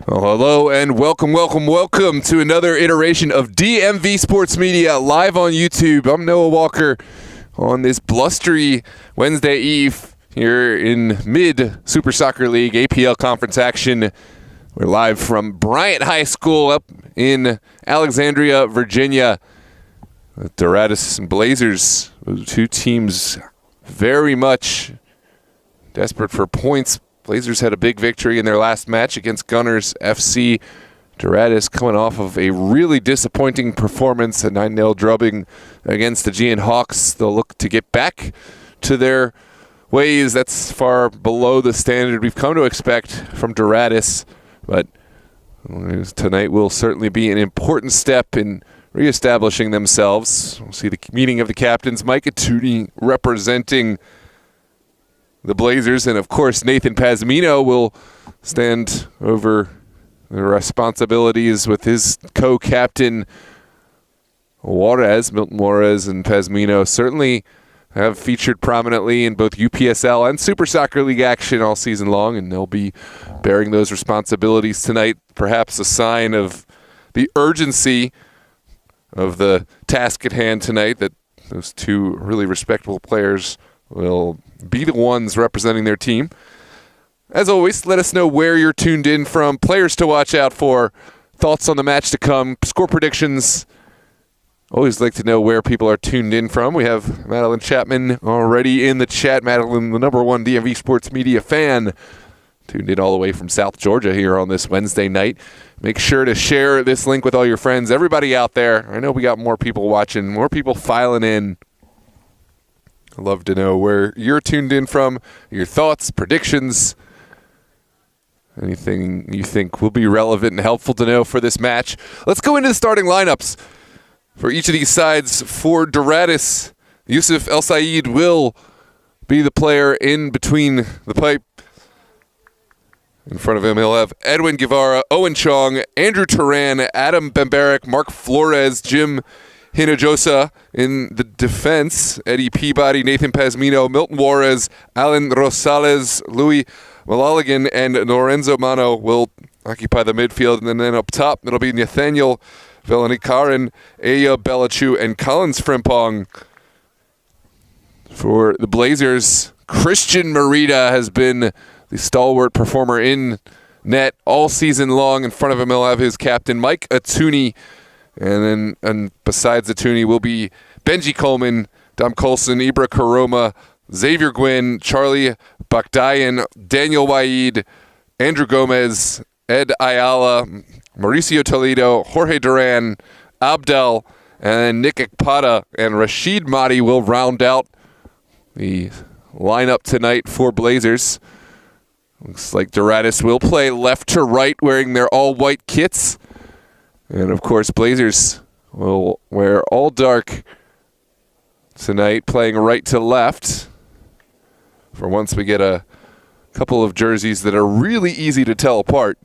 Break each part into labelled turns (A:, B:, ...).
A: Well, hello and welcome to another iteration of DMV Sports Media live on YouTube. I'm Noah Walker on this blustery Wednesday Eve here in mid-Super Soccer League APL conference action. We're live from Bryant High School up in Alexandria, Virginia. The Doradus and Blazers, two teams very much desperate for points. Blazers had a big victory in their last match against Gunners FC. Doradus coming off of a really disappointing performance, a 9-0 drubbing against the Gian Hawks. They'll look to get back to their ways. That's far below the standard we've come to expect from Doradus. But tonight will certainly be an important step in reestablishing themselves. We'll see the meeting of the captains. Mike Atuni representing the Blazers, and of course Nathan Pazmino will stand over the responsibilities with his co-captain Milton Juarez, and Pazmino certainly have featured prominently in both UPSL and Super Soccer League action all season long, and they'll be bearing those responsibilities tonight. Perhaps a sign of the urgency of the task at hand tonight, that those two really respectable players will be the ones representing their team. As always, let us know where you're tuned in from, players to watch out for, thoughts on the match to come, score predictions. Always like to know where people are tuned in from. We have Madeline Chapman already in the chat. Madeline, the #1 DMV Sports Media fan, tuned in all the way from South Georgia here on this Wednesday night. Make sure to share this link with all your friends, everybody out there. I know we got more people watching, more people filing in. I'd love to know where you're tuned in from, your thoughts, predictions, anything you think will be relevant and helpful to know for this match. Let's go into the starting lineups for each of these sides. For Doradus, Yusuf El Said will be the player in between the pipe. In front of him, he'll have Edwin Guevara, Owen Chong, Andrew Turan, Adam Bembarek, Mark Flores, Jim Hinojosa. In the defense, Eddie Peabody, Nathan Pazmino, Milton Juarez, Alan Rosales, Louis Malaligan, and Lorenzo Mano will occupy the midfield. And then up top, it'll be Nathaniel Velanikaran, Aya Belachu, and Collins Frimpong. For the Blazers, Christian Merida has been the stalwart performer in net all season long. In front of him, he'll have his captain, Mike Atuni. And besides Atuni will be Benji Coleman, Dom Colson, Ibra Karoma, Xavier Gwynn, Charlie Bakdayan, Daniel Waid, Andrew Gomez, Ed Ayala, Mauricio Toledo, Jorge Duran, Abdel, and Nick Ekpada, and Rashid Mahdi will round out the lineup tonight for Blazers. Looks like Doradus will play left to right wearing their all-white kits. And, of course, Blazers will wear all dark tonight, playing right to left. For once, we get a couple of jerseys that are really easy to tell apart.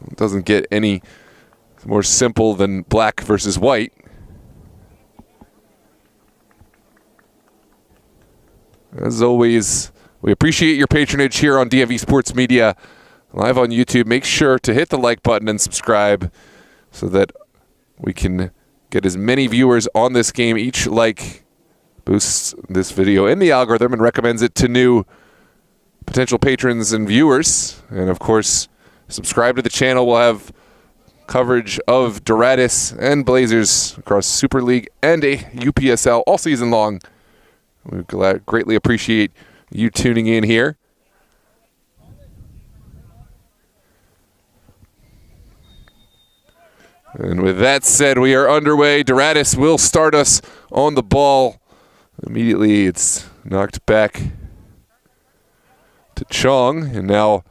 A: It doesn't get any more simple than black versus white. As always, we appreciate your patronage here on DMV Sports Media, live on YouTube. Make sure to hit the like button and subscribe so that we can get as many viewers on this game. Each like boosts this video in the algorithm and recommends it to new potential patrons and viewers. And, of course, subscribe to the channel. We'll have coverage of Doradus and Blazers across Super League and UPSL all season long. We greatly appreciate you tuning in here. And with that said, we are underway. Doradus will start us on the ball. Immediately, it's knocked back to Chong. And now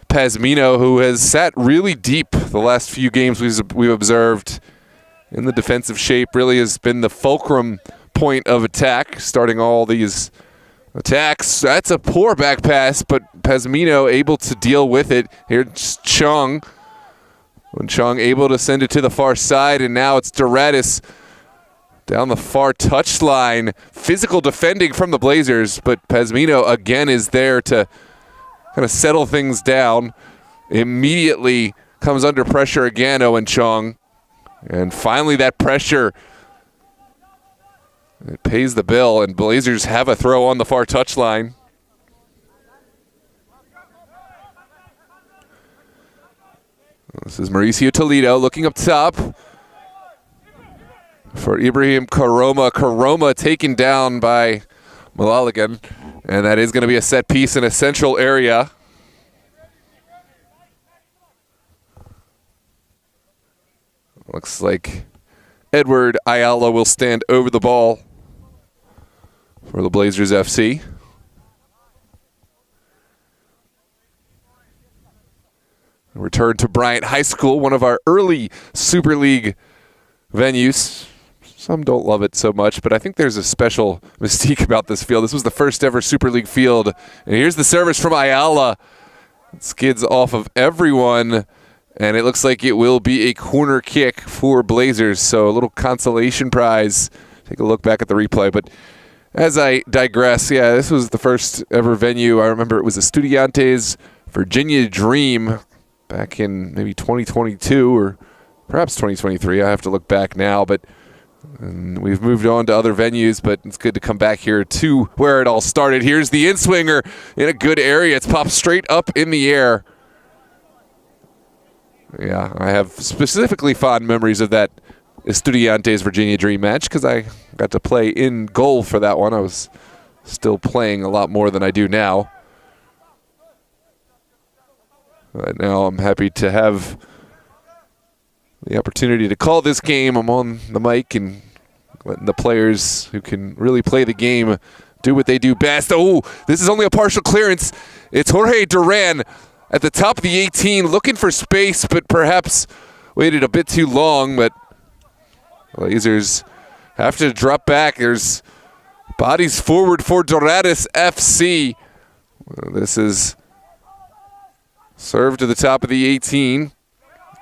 A: Pazmino, who has sat really deep the last few games we've observed in the defensive shape, really has been the fulcrum point of attack, starting all these attacks. That's a poor back pass, but Pazmino able to deal with it. Here's Chong. When Chong able to send it to the far side, and now it's Doradus down the far touchline. Physical defending from the Blazers, but Pazmino again is there to kind of settle things down. Immediately comes under pressure again, Owen Chong. And finally that pressure, it pays the bill, and Blazers have a throw on the far touchline. This is Mauricio Toledo looking up top for Ibrahim Karoma. Karoma taken down by Malaligan, and that is going to be a set piece in a central area. Looks like Edward Ayala will stand over the ball for the Blazers FC. Return to Bryant High School, one of our early Super League venues. Some don't love it so much, but I think there's a special mystique about this field. This was the first ever Super League field. And here's the service from Ayala. It skids off of everyone, and it looks like it will be a corner kick for Blazers. So a little consolation prize. Take a look back at the replay. But as I digress, yeah, this was the first ever venue. I remember it was Estudiantes Virginia Dream back in maybe 2022 or perhaps 2023. I have to look back now, but we've moved on to other venues, but it's good to come back here to where it all started. Here's the in-swinger in a good area. It's popped straight up in the air. Yeah, I have specifically fond memories of that Estudiantes Virginia Dream match because I got to play in goal for that one. I was still playing a lot more than I do now. But now I'm happy to have the opportunity to call this game. I'm on the mic and letting the players who can really play the game do what they do best. Oh, this is only a partial clearance. It's Jorge Duran at the top of the 18 looking for space, but perhaps waited a bit too long. But Blazers have to drop back. There's bodies forward for Doradus FC. This is served to the top of the 18.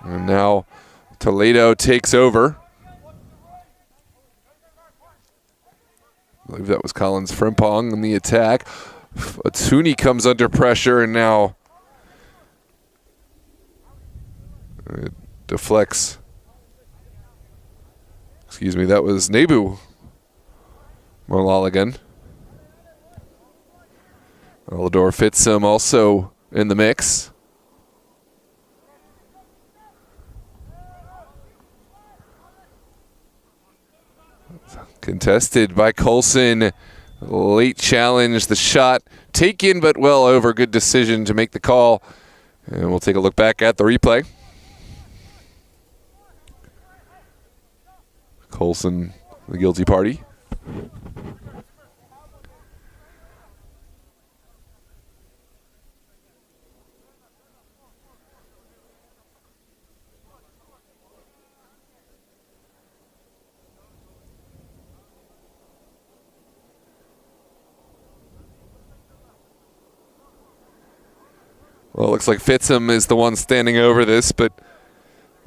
A: And now Toledo takes over. I believe that was Collins Frimpong in the attack. Atuni comes under pressure, and now it deflects. Excuse me, that was Nebu Malaligan. Alador Fitzum also in the mix. Contested by Colson. Late challenge. The shot taken, but well over. Good decision to make the call. And we'll take a look back at the replay. Colson, the guilty party. Well, it looks like Fitzum is the one standing over this, but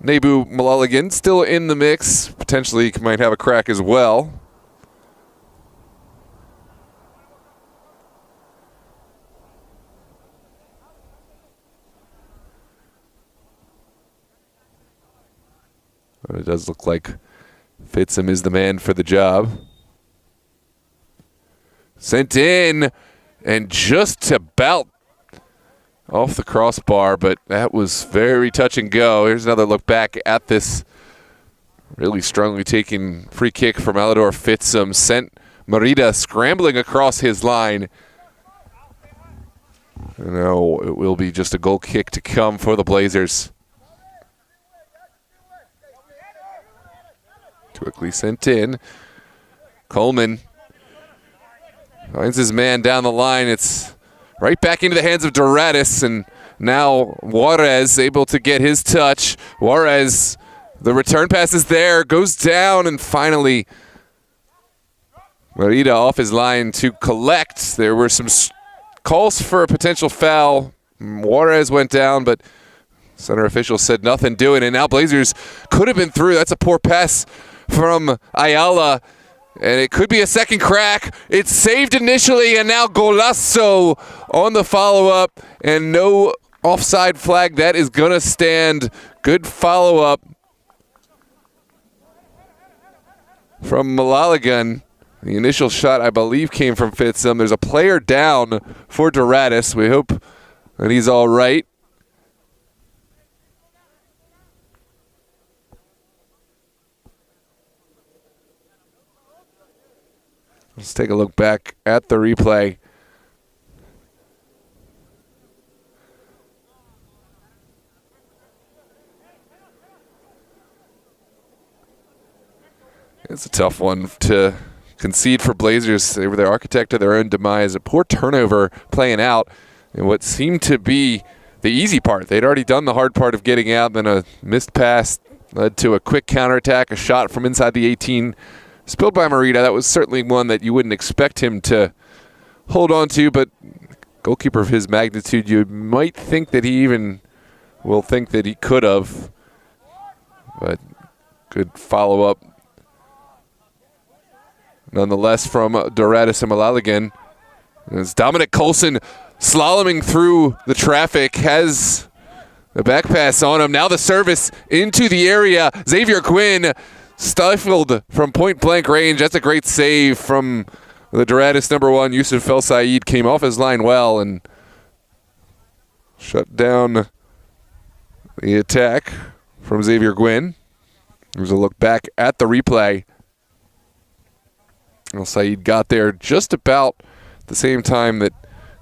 A: Nebu Malaligan still in the mix. Potentially might have a crack as well. But it does look like Fitzum is the man for the job. Sent in, and just about off the crossbar, but that was very touch and go. Here's another look back at this really strongly taken free kick from Alador Fitzum. Sent Merida scrambling across his line. And now it will be just a goal kick to come for the Blazers. Quickly sent in. Coleman finds his man down the line. It's right back into the hands of Doradus, and now Juarez able to get his touch. Juarez, the return pass is there, goes down, and finally Merida off his line to collect. There were some calls for a potential foul. Juarez went down, but center official said nothing doing, and now Blazers could have been through. That's a poor pass from Ayala. And it could be a second crack. It's saved initially, and now Golasso on the follow-up. And no offside flag. That is going to stand. Good follow-up from Malaligan. The initial shot, I believe, came from Fitsum. There's a player down for Doradus. We hope that he's all right. Let's take a look back at the replay. It's a tough one to concede for Blazers. They were the architect of their own demise. A poor turnover playing out in what seemed to be the easy part. They'd already done the hard part of getting out, then a missed pass led to a quick counterattack, a shot from inside the 18. Spilled by Morita. That was certainly one that you wouldn't expect him to hold on to, but goalkeeper of his magnitude, you might think that he even will think that he could have. But good follow-up nonetheless from Doradus and Malaligan. As Dominic Coulson slaloming through the traffic, has the back pass on him. Now the service into the area. Xavier Gwynn stifled from point-blank range. That's a great save from the Doradus #1. Yusuf El Said came off his line well and shut down the attack from Xavier Gwynn. There's a look back at the replay. El Said got there just about the same time that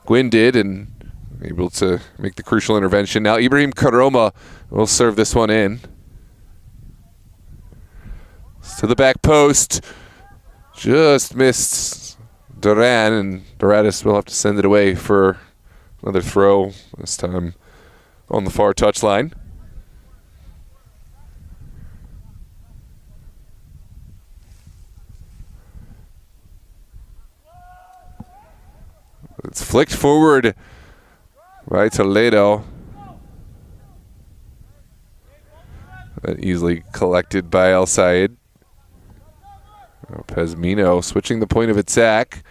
A: Gwynn did and able to make the crucial intervention. Now Ibrahim Karoma will serve this one in. To the back post, just missed Duran, and Doradus will have to send it away for another throw, this time on the far touchline. It's flicked forward by Toledo. That easily collected by El Said. Pesmino switching the point of attack.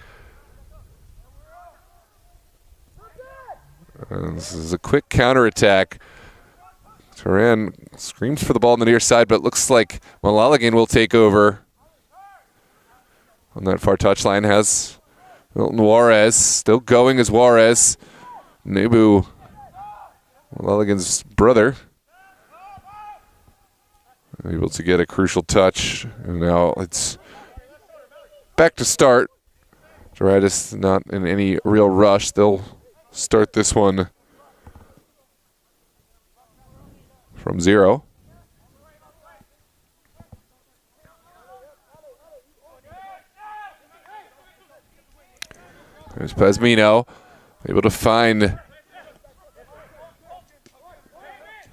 A: This is a quick counterattack. Turan screams for the ball on the near side, but looks like Malaligan will take over. On that far touchline has Milton Juarez. Still going as Juarez. Nebu, Malaligan's brother. Able to get a crucial touch. And now it's back to start. Doradus not in any real rush. They'll start this one from 0. There's Pesmino, able to find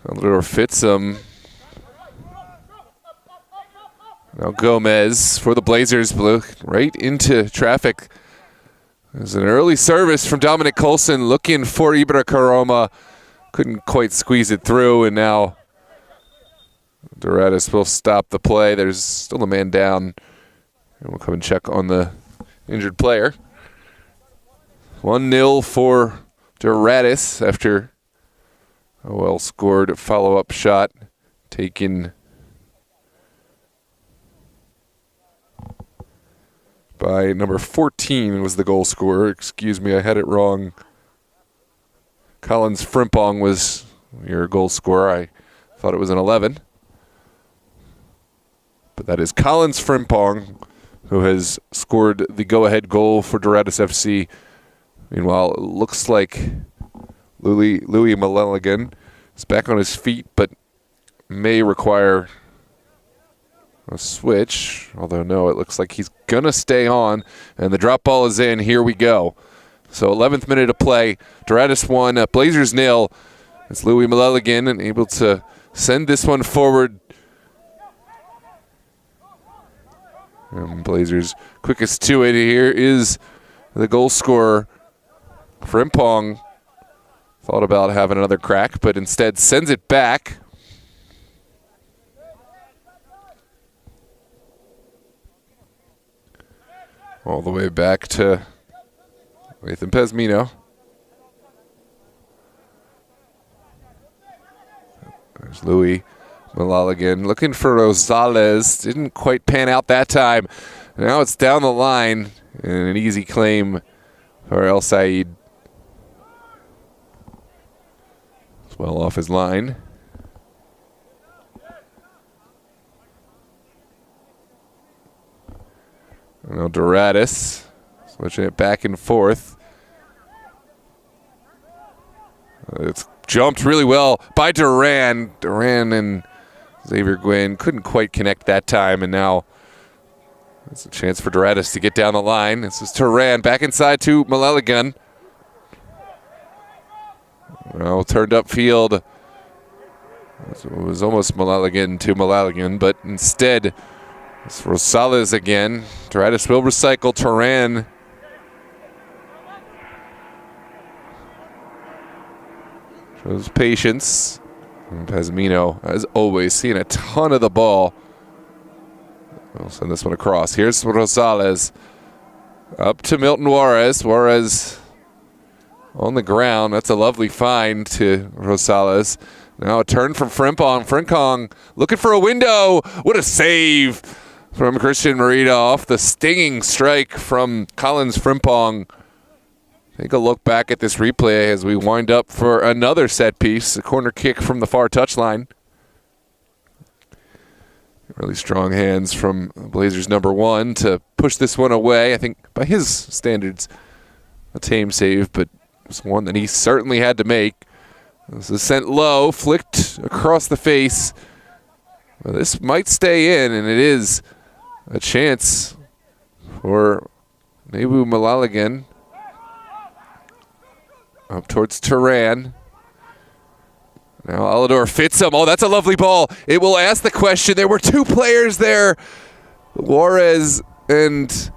A: Salvador Fitsum. Now Gomez for the Blazers, blew right into traffic. There's an early service from Dominic Coulson looking for Ibra Karoma. Couldn't quite squeeze it through, and now Doradus will stop the play. There's still a man down, and we'll come and check on the injured player. 1-0 for Doradus after a well-scored follow-up shot taken by number 14 was the goal scorer. Excuse me, I had it wrong. Collins Frimpong was your goal scorer. I thought it was an 11. But that is Collins Frimpong, who has scored the go-ahead goal for Doradus FC. Meanwhile, it looks like Louis Malaligan is back on his feet, but may require a switch. Although, no, it looks like he's going to stay on. And the drop ball is in. Here we go. So 11th minute of play. Doradus 1, Blazers 0. It's Louis Malaligan and able to send this one forward. And Blazers quickest to it here is the goal scorer. Frimpong thought about having another crack, but instead sends it back. All the way back to Nathan Pesmino. There's Louis Malaligan looking for Rosales. Didn't quite pan out that time. Now it's down the line and an easy claim for El Said. It's well off his line. Now Doradus switching it back and forth. It's jumped really well by Duran. Duran and Xavier Gwynn couldn't quite connect that time, and now it's a chance for Doradus to get down the line. This is Duran back inside to Malaligan. Now turned upfield. It was almost Malaligan to Malaligan, but instead it's Rosales again. Doradus will recycle. Duran shows patience. And Pazmino, as always, seeing a ton of the ball. We'll send this one across. Here's Rosales. Up to Milton Juarez. Juarez on the ground. That's a lovely find to Rosales. Now a turn from Frimpong. Frimpong looking for a window. What a save from Christian Merida off the stinging strike from Collins Frimpong. Take a look back at this replay as we wind up for another set piece, a corner kick from the far touchline. Really strong hands from Blazers number 1 to push this one away. I think by his standards, a tame save, but it's one that he certainly had to make. This is sent low, flicked across the face. Well, this might stay in, and it is a chance for Nebu Malaligan. Up towards Turan. Now Alador fits him. Oh, that's a lovely ball. It will ask the question. There were two players there. Juarez and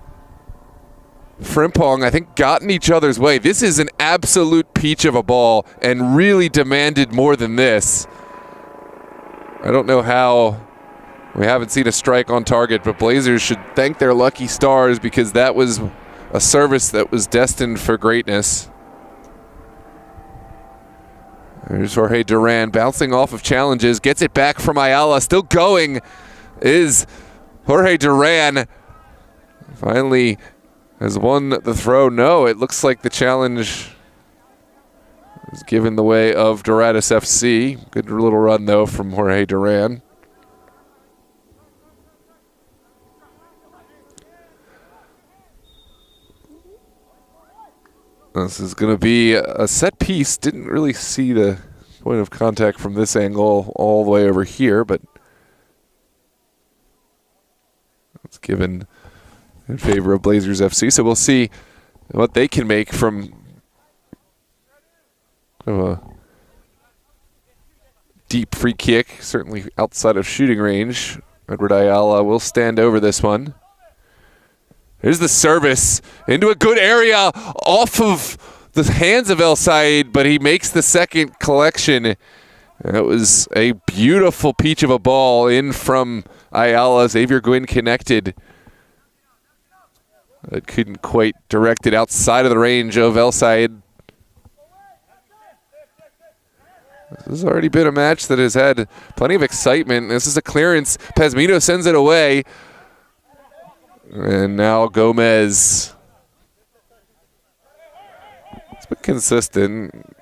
A: Frimpong, I think, got in each other's way. This is an absolute peach of a ball and really demanded more than this. I don't know how we haven't seen a strike on target, but Blazers should thank their lucky stars because that was a service that was destined for greatness. There's Jorge Duran bouncing off of challenges, gets it back from Ayala. Still going is Jorge Duran. Finally has won the throw. No, it looks like the challenge is given the way of Doradus FC. Good little run, though, from Jorge Duran. This is going to be a set piece. Didn't really see the point of contact from this angle all the way over here, but it's given in favor of Blazers FC. So we'll see what they can make from a deep free kick, certainly outside of shooting range. Edward Ayala will stand over this one. Here's the service into a good area off of the hands of El Said, but he makes the second collection. That was a beautiful peach of a ball in from Ayala. Xavier Gwynn connected. It couldn't quite direct it outside of the range of El Said. This has already been a match that has had plenty of excitement. This is a clearance. Pazmino sends it away. And now Gomez. It's been consistent.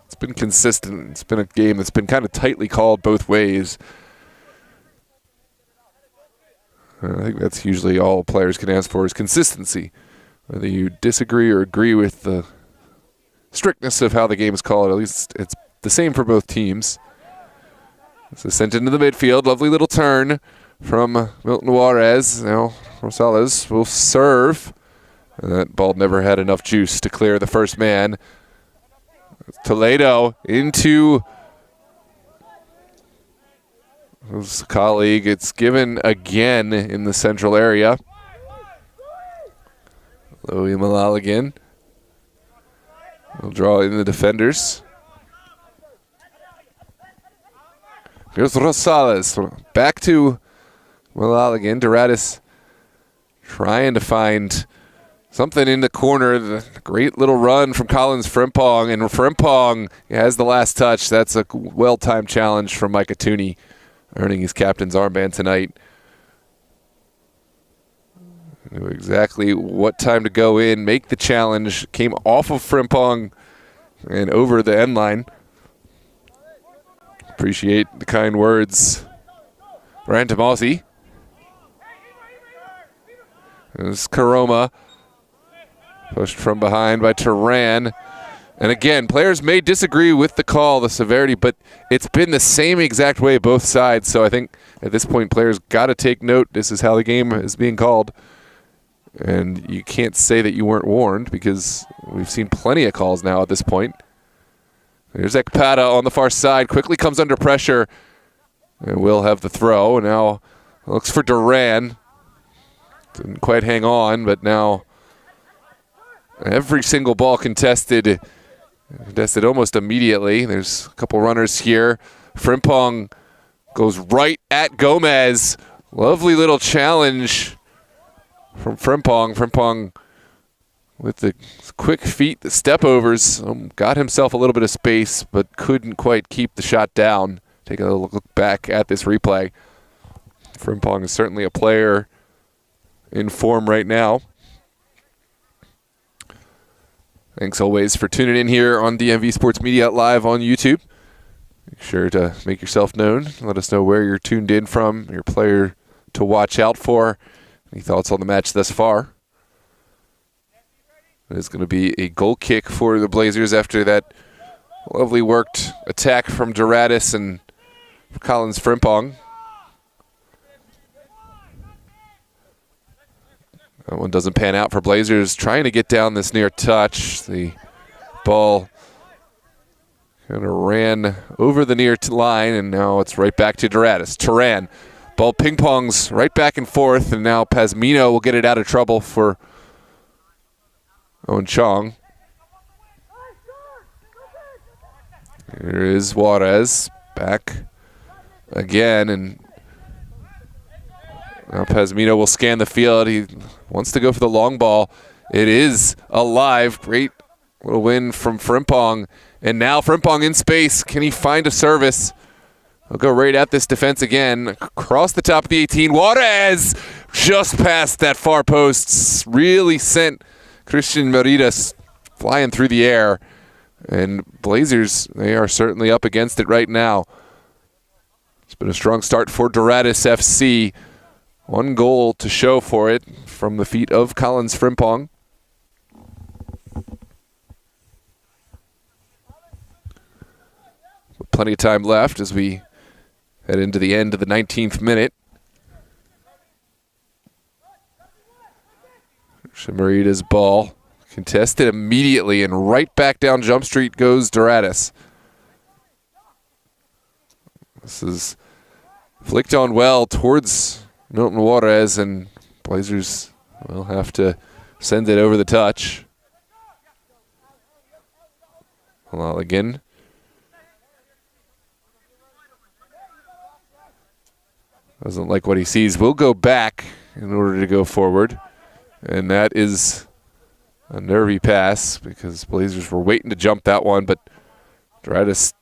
A: It's been consistent. It's been a game that's been kind of tightly called both ways. I think that's usually all players can ask for is consistency. Whether you disagree or agree with the strictness of how the game is called, at least it's the same for both teams. This is sent into the midfield. Lovely little turn from Milton Juarez. Now Rosales will serve. And that ball never had enough juice to clear the first man. Toledo into his colleague. It's given again in the central area. Louis Malaligan will draw in the defenders. Here's Rosales. Back to Malaligan. Doradus trying to find something in the corner. The great little run from Collins Frimpong, and Frimpong has the last touch. That's a well-timed challenge from Micah Tooney, earning his captain's armband tonight. Knew exactly what time to go in, make the challenge. Came off of Frimpong and over the end line. Appreciate the kind words. Brian Tomasi. This is Karoma. Pushed from behind by Turan. And again, players may disagree with the call, the severity, but it's been the same exact way both sides. So I think at this point, players got to take note. This is how the game is being called. And you can't say that you weren't warned, because we've seen plenty of calls now at this point. There's Ekpata on the far side, quickly comes under pressure, and will have the throw. And now looks for Duran. Didn't quite hang on, but now every single ball contested almost immediately. There's a couple runners here. Frimpong goes right at Gomez. Lovely little challenge from Frimpong. Frimpong with the quick feet, the step overs, got himself a little bit of space, but couldn't quite keep the shot down. Take a look back at this replay. Frimpong is certainly a player in form right now. Thanks always for tuning in here on DMV Sports Media live on YouTube. Make sure to make yourself known. Let us know where you're tuned in from, your player to watch out for. Any thoughts on the match thus far? It's going to be a goal kick for the Blazers after that lovely worked attack from Doradus and Collins Frimpong. That one doesn't pan out for Blazers. Trying to get down this near touch. The ball kind of ran over the near line, and now it's right back to Doradus. Turan. Ball ping-pongs right back and forth, and now Pazmino will get it out of trouble for Owen Chong. Here is Juarez back again, and now Pazmino will scan the field. He wants to go for the long ball. It is alive. Great little win from Frimpong. And now Frimpong in space. Can he find a service? He'll go right at this defense again. Across the top of the 18. Juarez just past that far post. Really sent Christian Meridas flying through the air. And Blazers, they are certainly up against it right now. It's been a strong start for Doradus FC. One goal to show for it from the feet of Collins Frimpong. Plenty of time left as we head into the end of the 19th minute. Merida's ball contested immediately, and right back down Jump Street goes Doradus. This is flicked on well towards Milton Juarez, and Blazers will have to send it over the touch. Again. Doesn't like what he sees. Will go back in order to go forward. And that is a nervy pass because Blazers were waiting to jump that one, but Doradus,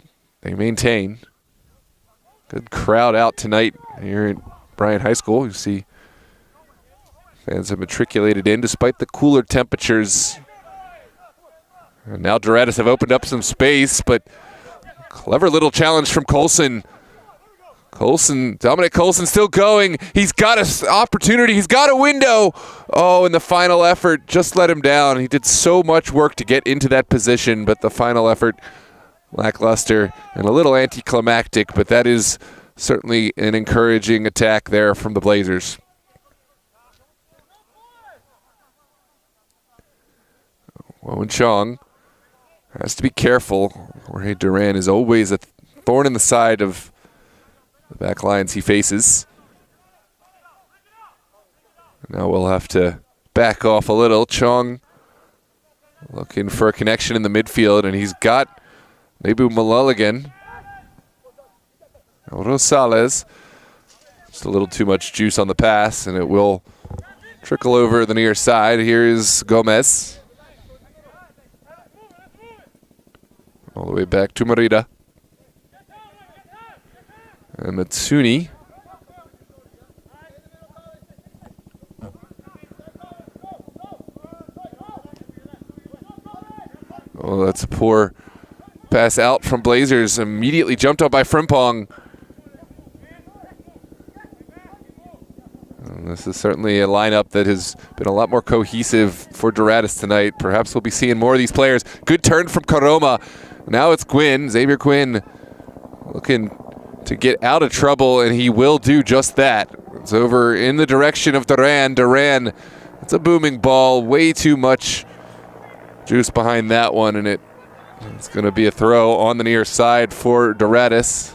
A: they maintain. Good crowd out tonight here at Bryant High School. You see fans have matriculated in despite the cooler temperatures. And now Doradus have opened up some space, but clever little challenge from Colson. Dominic Colson still going. He's got an opportunity. He's got a window. Oh, and the final effort just let him down. He did so much work to get into that position, but the final effort lackluster and a little anticlimactic, but that is certainly an encouraging attack there from the Blazers. Owen Chong has to be careful. Jorge Duran is always a thorn in the side of the back lines he faces. Now we'll have to back off a little. Chong looking for a connection in the midfield, and he's got Nebu Mulligan. Rosales. Just a little too much juice on the pass, and it will trickle over the near side. Here's Gomez. All the way back to Merida. And Matsuni. Oh, that's a poor pass out from Blazers. Immediately jumped up by Frimpong. And this is certainly a lineup that has been a lot more cohesive for Doradus tonight. Perhaps we'll be seeing more of these players. Good turn from Karoma. Now it's Gwyn, Xavier Gwyn, looking to get out of trouble, and he will do just that. It's over in the direction of Duran. Duran, it's a booming ball. Way too much juice behind that one, and it's going to be a throw on the near side for Doradus.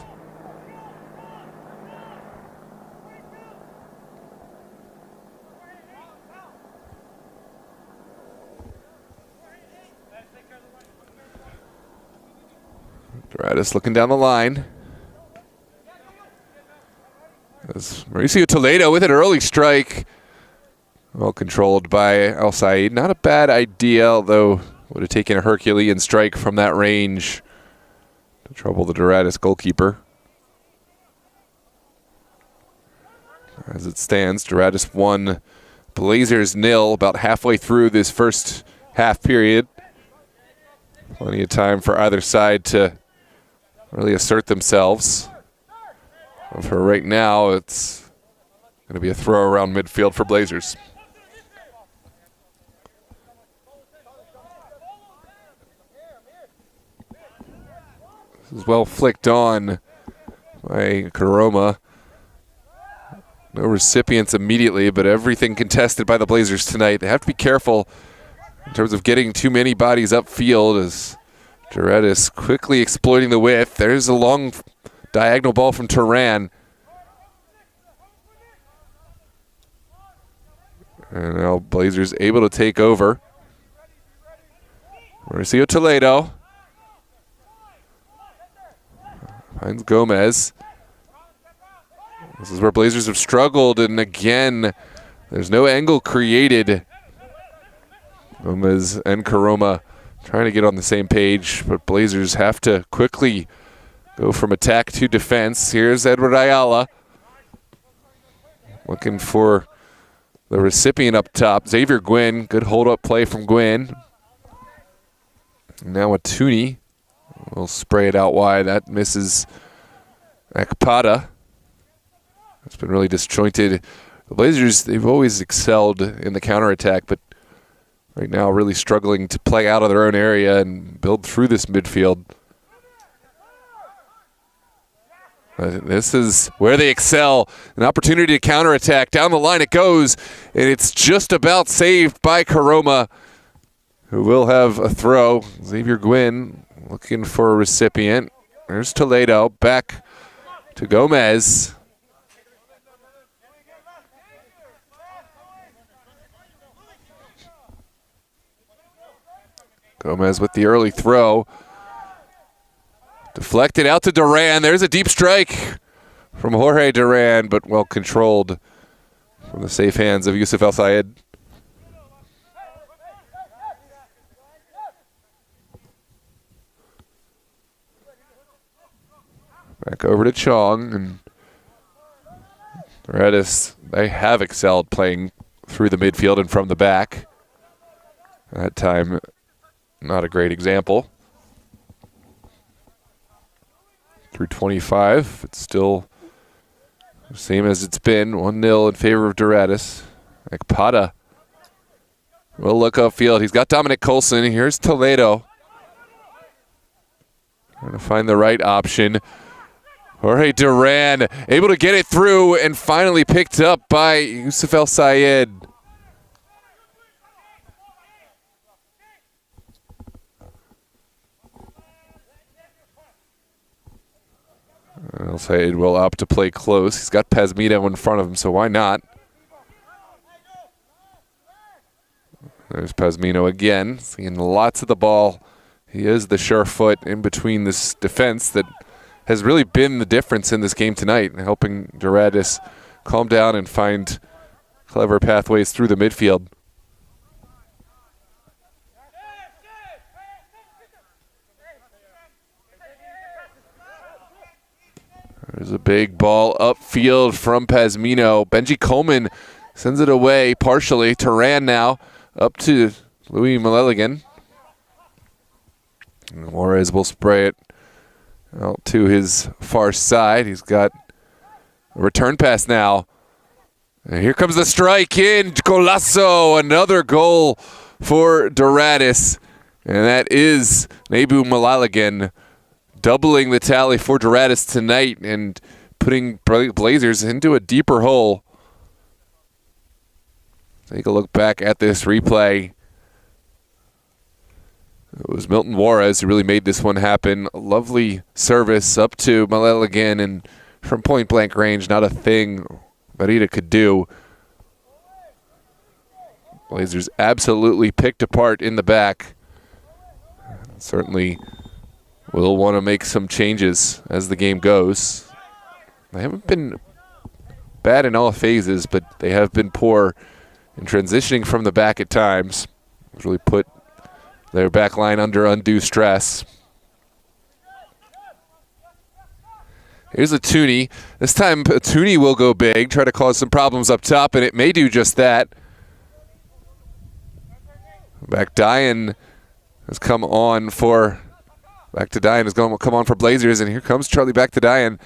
A: Doradus looking down the line. As Mauricio Toledo with an early strike. Well controlled by Al Said. Not a bad idea, although would have taken a Herculean strike from that range to trouble the Doradus goalkeeper. As it stands, Doradus 1, Blazers 0, about halfway through this first half period. Plenty of time for either side to really assert themselves. But for right now, it's going to be a throw around midfield for Blazers. This is well flicked on by Karoma. No recipients immediately, but everything contested by the Blazers tonight. They have to be careful in terms of getting too many bodies upfield as Doradus quickly exploiting the width. There's a long diagonal ball from Turan. And now Blazers able to take over. Mauricio Toledo finds Gomez. This is where Blazers have struggled, and again, there's no angle created. Gomez and Karoma trying to get on the same page, but Blazers have to quickly go from attack to defense. Here's Edward Ayala looking for the recipient up top. Xavier Gwyn, good hold-up play from Gwyn. Now a Tooney will spray it out wide. That misses Akpada. It's been really disjointed. The Blazers, they've always excelled in the counterattack, but right now really struggling to play out of their own area and build through this midfield. This is where they excel. An opportunity to counterattack. Down the line it goes, and it's just about saved by Karoma, who will have a throw. Xavier Gwyn looking for a recipient. There's Toledo, back to Gomez. Gomez with the early throw. Deflected out to Duran. There's a deep strike from Jorge Duran, but well controlled from the safe hands of Yusuf El Sayed. Back over to Chong, and Doradus, they have excelled playing through the midfield and from the back. That time, not a great example. Through 25, it's still the same as it's been. 1-0 in favor of Doradus. Akpada will look upfield. He's got Dominic Colson. Here's Toledo. Trying to find the right option. Jorge Duran able to get it through and finally picked up by Yusuf El Sayed. El Sayed will opt to play close. He's got Pazmito in front of him, so why not? There's Pazmino again, seeing lots of the ball. He is the sure foot in between this defense that has really been the difference in this game tonight, helping Doradus calm down and find clever pathways through the midfield. There's a big ball upfield from Pazmino. Benji Coleman sends it away partially. Turan now up to Louis Maleligan. And Juarez will spray it out to his far side. He's got a return pass now. And here comes the strike in. Golazo, another goal for Doradus. And that is Nebu Malaligan doubling the tally for Doradus tonight and putting Blazers into a deeper hole. Take a look back at this replay. It was Milton Juarez who really made this one happen. A lovely service up to Malaligan, and from point-blank range, not a thing Marita could do. Blazers absolutely picked apart in the back. Certainly will want to make some changes as the game goes. They haven't been bad in all phases, but they have been poor in transitioning from the back at times. It's really put their back line under undue stress. Here's a Tooney. This time Tooney will go big, try to cause some problems up top, and it may do just that. Backdayan has come on for Blazers, and here comes Charlie Backdayan.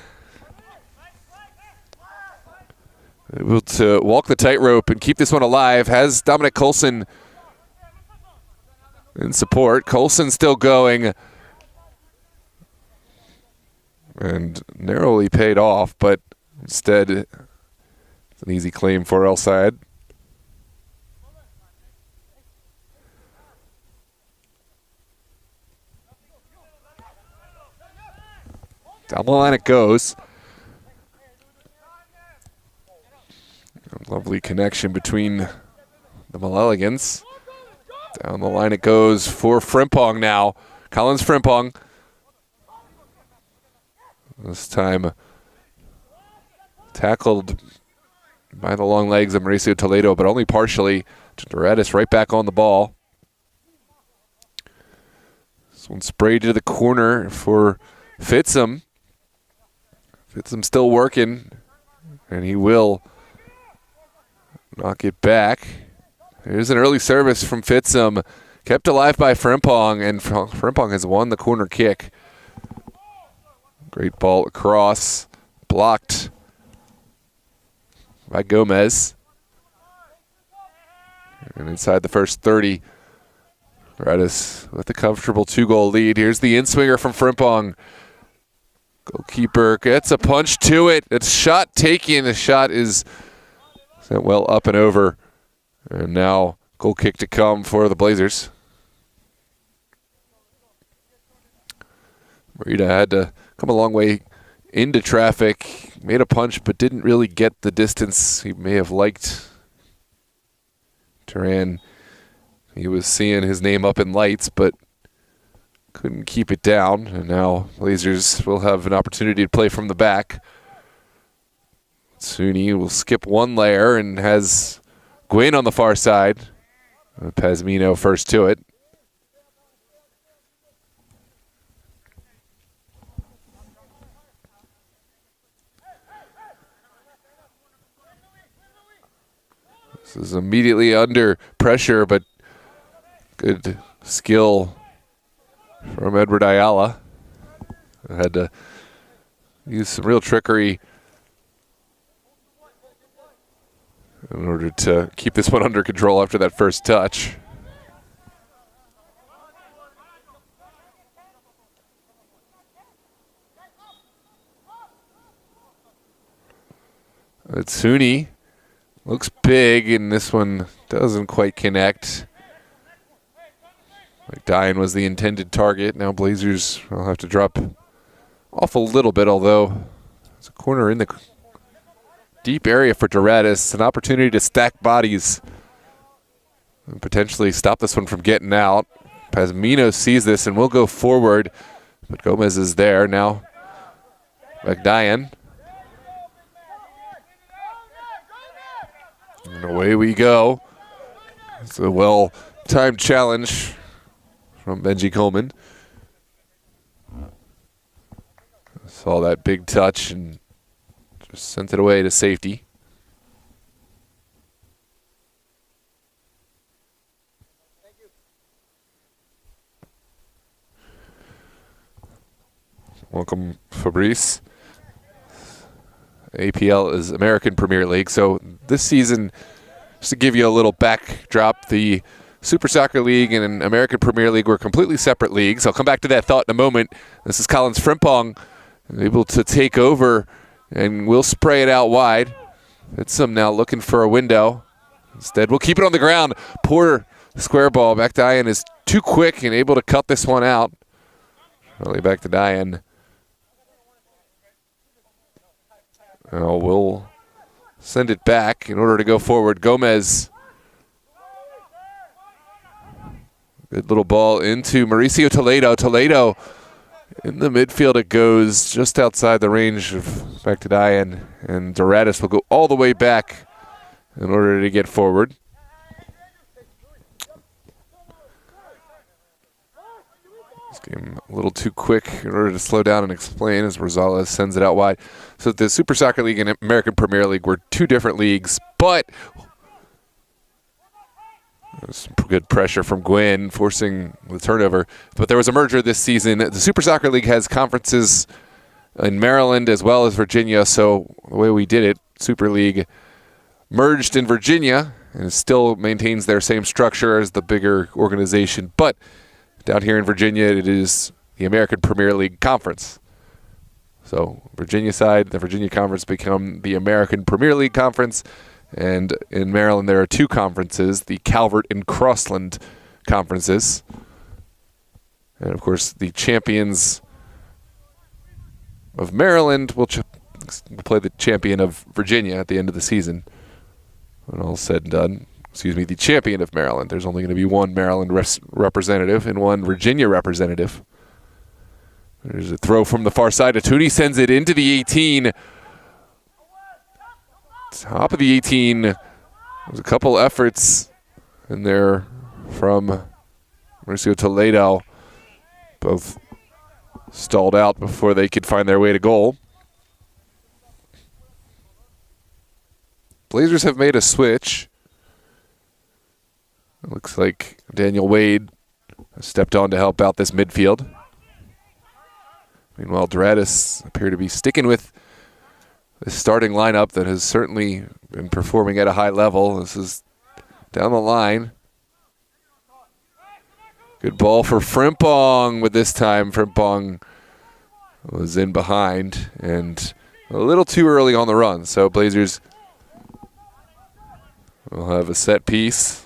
A: Able to walk the tightrope and keep this one alive. Has Dominic Colson in support. Colson still going. And narrowly paid off, but instead it's an easy claim for El Sayed. Down the line it goes. A lovely connection between the Malaligans. Down the line it goes for Frimpong now. Collins Frimpong. This time tackled by the long legs of Mauricio Toledo, but only partially. Doradus right back on the ball. This one sprayed to the corner for Fitsum. Fitsum still working, and he will knock it back. Here's an early service from Fitsum, kept alive by Frimpong, and Frimpong has won the corner kick. Great ball across, blocked by Gomez. And inside the first 30, Doradus with a comfortable 2-goal lead. Here's the in-swinger from Frimpong. Goalkeeper gets a punch to it. It's shot taken. The shot is sent well up and over. And now goal kick to come for the Blazers. Marita had to come a long way into traffic. Made a punch, but didn't really get the distance he may have liked. Turan, he was seeing his name up in lights, but couldn't keep it down. And now Blazers will have an opportunity to play from the back. Suni will skip one layer and has Gwyn on the far side. Pazmino first to it. This is immediately under pressure, but good skill from Edward Ayala. Had to use some real trickery in order to keep this one under control after that first touch. Tsuni looks big, and this one doesn't quite connect. Dian was the intended target. Now Blazers will have to drop off a little bit, although there's a corner in the deep area for Doradus. An opportunity to stack bodies and potentially stop this one from getting out. Pazmino sees this and will go forward, but Gomez is there. Now Backdayan. And away we go. It's a well-timed challenge from Benji Coleman. Saw that big touch and just sent it away to safety. Welcome, Fabrice. APL is American Premier League. So this season, just to give you a little backdrop, the Super Soccer League and American Premier League were completely separate leagues. I'll come back to that thought in a moment. This is Collins Frimpong, able to take over, and we'll spray it out wide. Fitsum now looking for a window. Instead, we'll keep it on the ground. Poor square ball. Back to Diane is too quick and able to cut this one out. Early back to Diane. Now we'll send it back in order to go forward. Gomez. Good little ball into Mauricio Toledo. Toledo in the midfield. It goes just outside the range of back to Diane. And Doradus will go all the way back in order to get forward. This game a little too quick in order to slow down and explain as Rosales sends it out wide. So the Super Soccer League and American Premier League were two different leagues, but some good pressure from Gwynn forcing the turnover. But there was a merger this season. The Super Soccer League has conferences in Maryland as well as Virginia, so the way we did it, Super League merged in Virginia and it still maintains their same structure as the bigger organization, but down here in Virginia, it is the American Premier League Conference. So Virginia side, the Virginia Conference become the American Premier League Conference. And in Maryland, there are two conferences, the Calvert and Crossland conferences. And, of course, the champions of Maryland will play the champion of Virginia at the end of the season. When all said and done. The champion of Maryland. There's only going to be one Maryland representative and one Virginia representative. There's a throw from the far side. Atuni sends it into the 18. Top of the 18. There's a couple efforts in there from Mauricio Toledo. Both stalled out before they could find their way to goal. Blazers have made a switch. It looks like Daniel Wade stepped on to help out this midfield. Meanwhile, Doradus appear to be sticking with the starting lineup that has certainly been performing at a high level. This is down the line. Good ball for Frimpong, but this time Frimpong was in behind and a little too early on the run. So Blazers will have a set piece.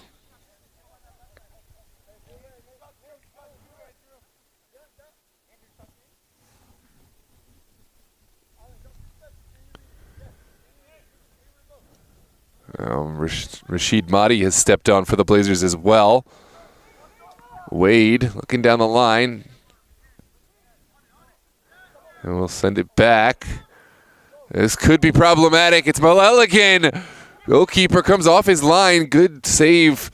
A: Rashid Mahdi has stepped on for the Blazers as well. Wade looking down the line. And we'll send it back. This could be problematic. It's Maleligan. Goalkeeper comes off his line. Good save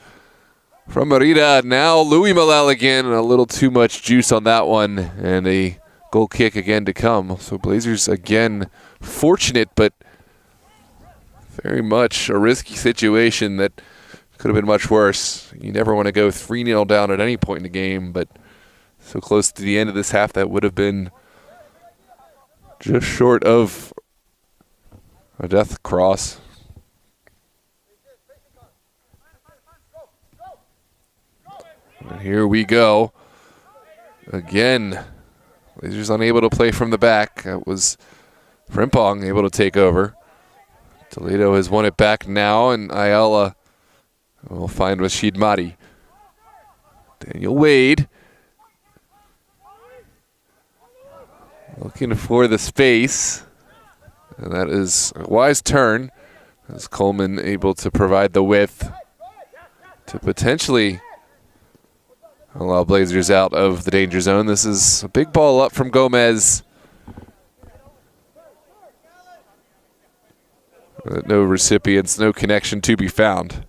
A: from Merida. Now Louis Maleligan. A little too much juice on that one. And a goal kick again to come. So Blazers again fortunate, but very much a risky situation that could have been much worse. You never want to go 3-0 down at any point in the game, but so close to the end of this half, that would have been just short of a death cross. And here we go. Again, Blazers unable to play from the back. That was Frimpong able to take over. Toledo has won it back now, and Ayala will find Rashid Mahdi. Daniel Wade looking for the space, and that is a wise turn as Coleman able to provide the width to potentially allow Blazers out of the danger zone. This is a big ball up from Gomez. No recipients, no connection to be found.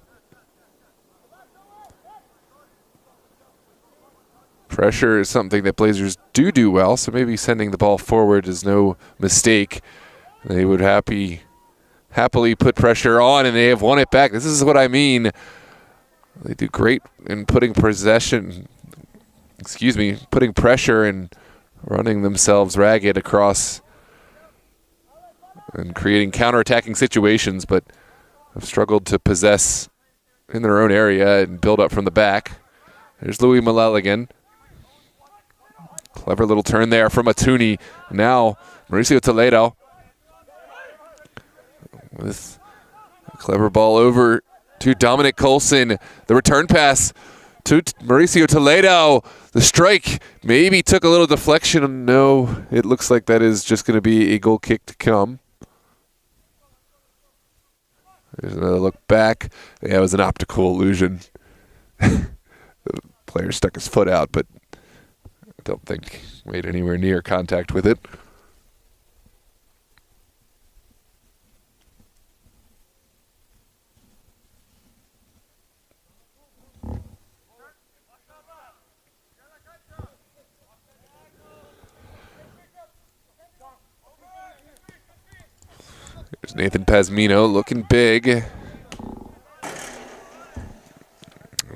A: Pressure is something that Blazers do well, so maybe sending the ball forward is no mistake. They would happily put pressure on, and they have won it back. This is what I mean. They do great in putting pressure and running themselves ragged across and creating counterattacking situations, but have struggled to possess in their own area and build up from the back. There's Louis Malel again. Clever little turn there from Atuni. Now Mauricio Toledo with a clever ball over to Dominic Colson. The return pass to Mauricio Toledo. The strike maybe took a little deflection. No, it looks like that is just going to be a goal kick to come. There's another look back. Yeah, it was an optical illusion. The player stuck his foot out, but I don't think made anywhere near contact with it. There's Nathan Pazmino looking big. It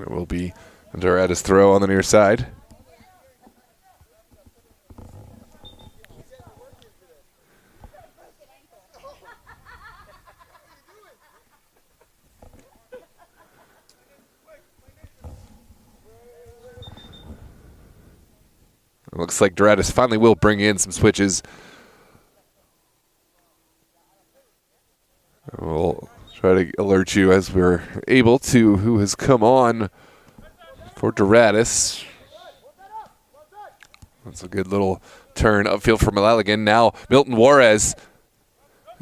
A: will be Doradus throw on the near side. It looks like Doradus finally will bring in some switches. We'll try to alert you as we're able to who has come on for Doradus. That's a good little turn upfield for Malaligan. Now Milton Juarez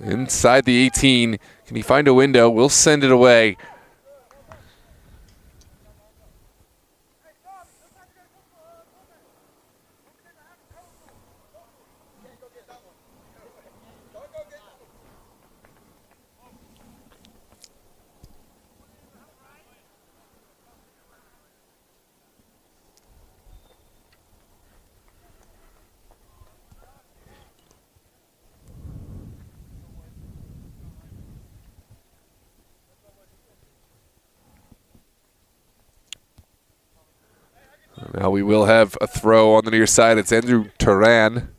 A: inside the 18. Can he find a window? We'll send it away. Now we will have a throw on the near side. It's Andrew Turan.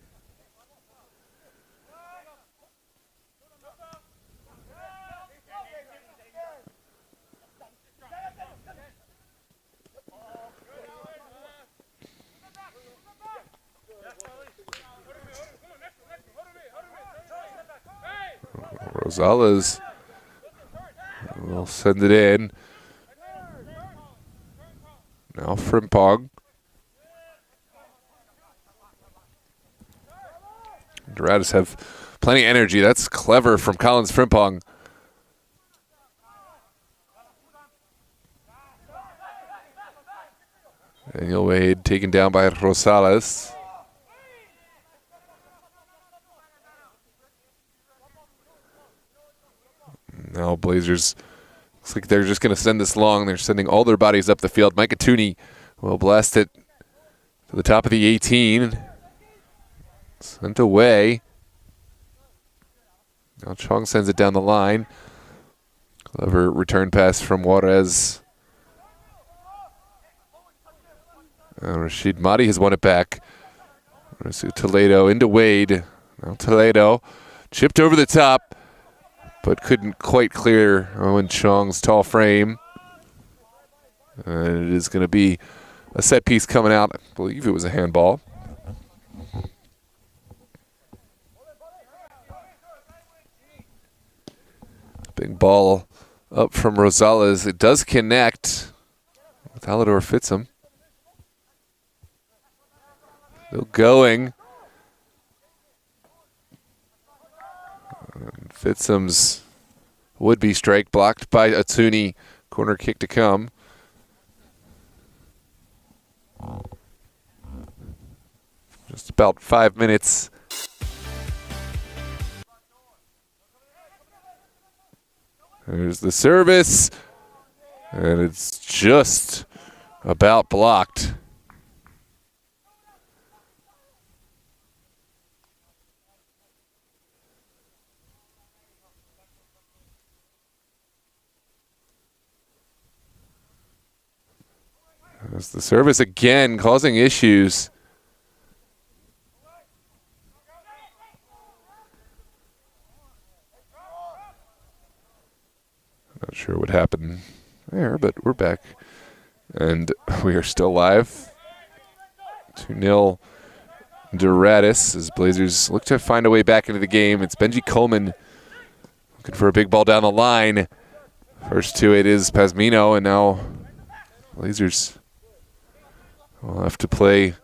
A: Rosales will send it in. Now Frimpong. Doradus have plenty of energy. That's clever from Collins Frimpong. Daniel Wade taken down by Rosales. Now Blazers, looks like they're just going to send this long. They're sending all their bodies up the field. Mike Atuni will blast it to the top of the 18. Sent away. Now Chong sends it down the line. Clever return pass from Juarez. Rashid Mahdi has won it back. Toledo into Wade. Now Toledo chipped over the top, but couldn't quite clear Owen Chong's tall frame. And it is going to be a set piece coming out. I believe it was a handball. Big ball up from Rosales. It does connect with Alador Fitzham. Still going. And Fitzham's would-be strike blocked by Atuni. Corner kick to come. Just about 5 minutes. There's the service, and it's just about blocked. There's the service again, causing issues. Not sure what happened there, but we're back. And we are still live. 2-0 Doradus as Blazers look to find a way back into the game. It's Benji Coleman looking for a big ball down the line. First to it is Pasmino, and now Blazers will have to play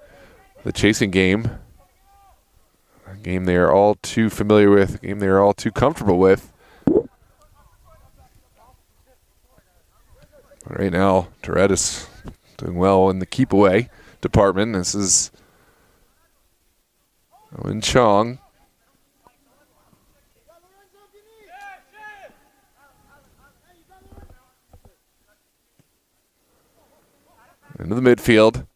A: the chasing game. A game they are all too familiar with, a game they are all too comfortable with. Right now, Doradus doing well in the keep away department. This is Owen Chong. Into the midfield.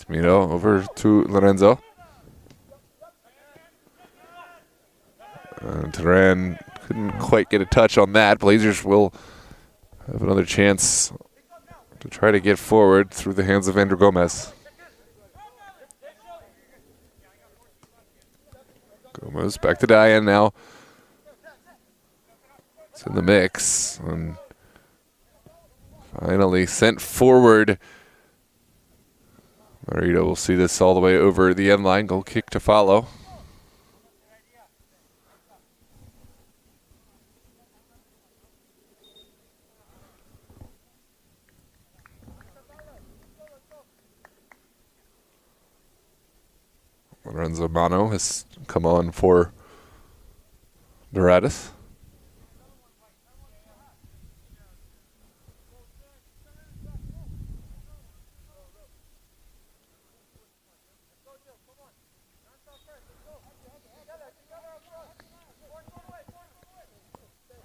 A: Mino over to Lorenzo. Turan couldn't quite get a touch on that. Blazers will have another chance to try to get forward through the hands of Andrew Gomez. Gomez back to Diane now. It's in the mix. And finally sent forward. Marito will see this all the way over the end line. Goal kick to follow. Lorenzo Mano has come on for Doradus.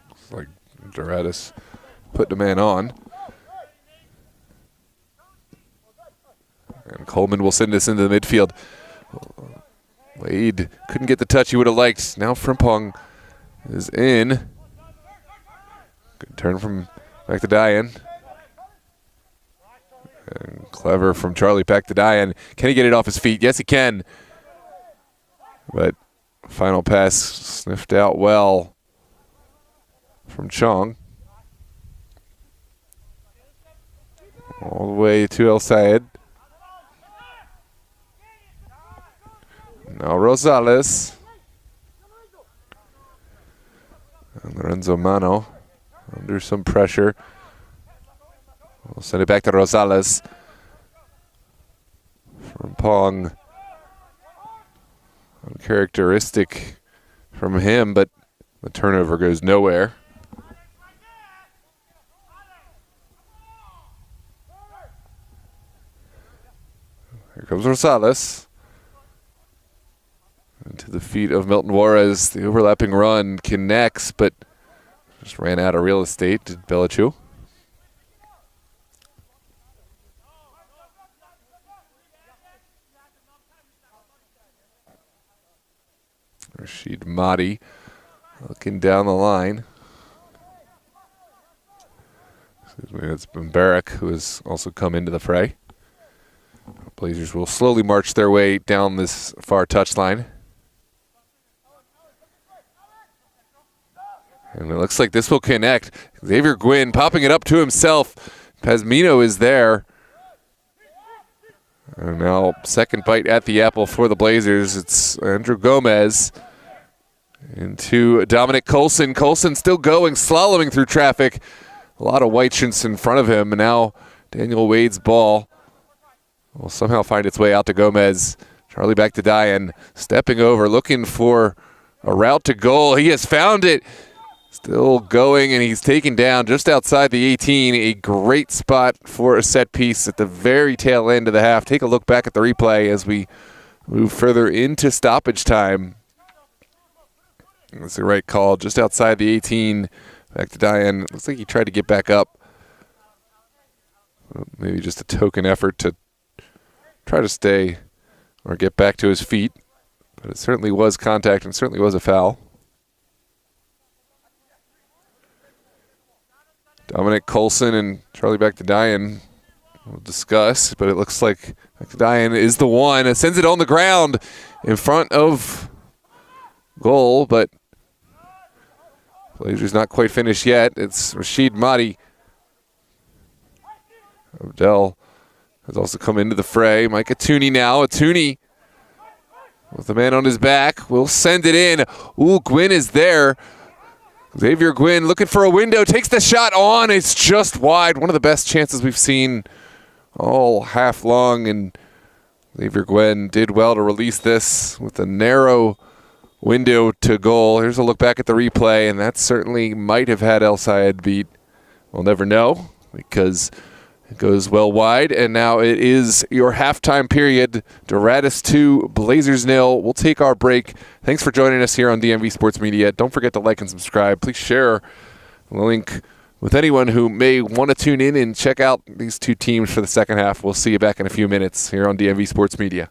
A: Looks like Doradus put the man on. And Coleman will send this into the midfield. Wade couldn't get the touch he would have liked. Now Frimpong is in. Good turn from back to Diane. And clever from Charlie back to Diane. Can he get it off his feet? Yes, he can. But final pass sniffed out well from Chong. All the way to El Sayed. Now Rosales. And Lorenzo Mano under some pressure. We'll send it back to Rosales. From Pong. Uncharacteristic from him, but the turnover goes nowhere. Here comes Rosales. To the feet of Milton Juarez. The overlapping run connects, but just ran out of real estate, did Belichiu. Rashid Mahdi looking down the line. Excuse me, it's Mbarak who has also come into the fray. Blazers will slowly march their way down this far touchline. And it looks like this will connect. Xavier Gwynn popping it up to himself. Pasmino is there. And now second bite at the apple for the Blazers. It's Andrew Gomez into Dominic Colson. Colson still going, slaloming through traffic. A lot of white shirts in front of him. And now Daniel Wade's ball will somehow find its way out to Gomez. Charlie back to Diane. Stepping over, looking for a route to goal. He has found it. Still going, and he's taken down just outside the 18. A great spot for a set piece at the very tail end of the half. Take a look back at the replay as we move further into stoppage time. That's the right call, just outside the 18. Back to Diane. Looks like he tried to get back up. Maybe just a token effort to try to stay or get back to his feet. But it certainly was contact and certainly was a foul. Dominic Colson and Charlie Back to Diane will discuss, but it looks like Back to Diane is the one. It sends it on the ground in front of goal, but Blazers not quite finished yet. It's Rashid Mahdi. Odell has also come into the fray. Mike Atuni now. Atuni with the man on his back will send it in. Ooh, Gwynn is there. Xavier Gwynn looking for a window. Takes the shot on. It's just wide. One of the best chances we've seen all half long. And Xavier Gwynn did well to release this with a narrow window to goal. Here's a look back at the replay. And that certainly might have had El Sayed beat. We'll never know because it goes well wide, and now it is your halftime period. Doradus 2, Blazers 0. We'll take our break. Thanks for joining us here on DMV Sports Media. Don't forget to like and subscribe. Please share the link with anyone who may want to tune in and check out these two teams for the second half. We'll see you back in a few minutes here on DMV Sports Media.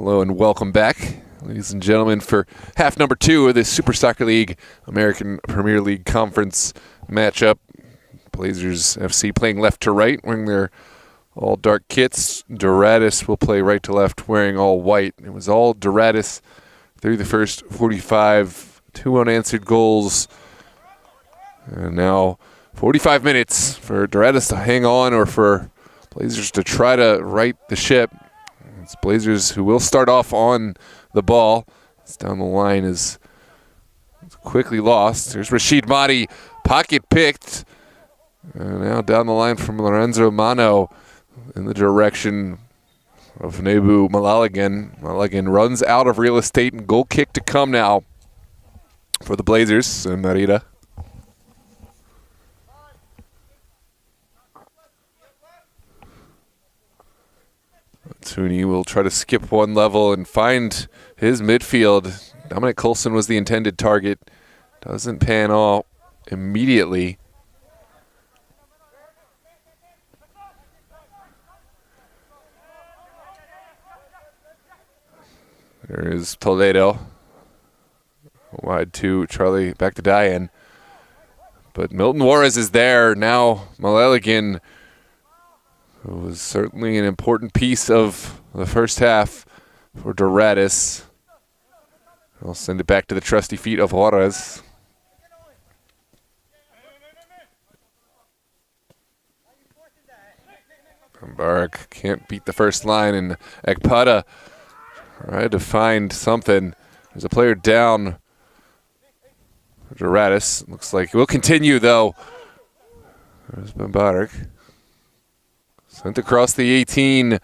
A: Hello and welcome back, ladies and gentlemen, for half number 2 of this Super Soccer League American Premier League Conference matchup. Blazers FC playing left to right, wearing their all dark kits. Doradus will play right to left, wearing all white. It was all Doradus through the first 45, 2 unanswered goals. And now 45 minutes for Doradus to hang on or for Blazers to try to right the ship. It's Blazers who will start off on the ball. It's down the line is quickly lost. Here's Rashid Mahdi, pocket picked. And now down the line from Lorenzo Mano in the direction of Nebu Malaligan. Malaligan runs out of real estate and goal kick to come now for the Blazers and Merida. Tooney will try to skip one level and find his midfield. Dominic Coulson was the intended target. Doesn't pan out immediately. There is Toledo. Wide to Charlie, back to Diane. But Milton Juarez is there. Now Malaligan, who was certainly an important piece of the first half for Doradus. I'll send it back to the trusty feet of Juarez. Barak can't beat the first line, and Ekpada tried to find something. There's a player down for Doradus. Looks like it will continue, though. There's Barak. Sent across the 18.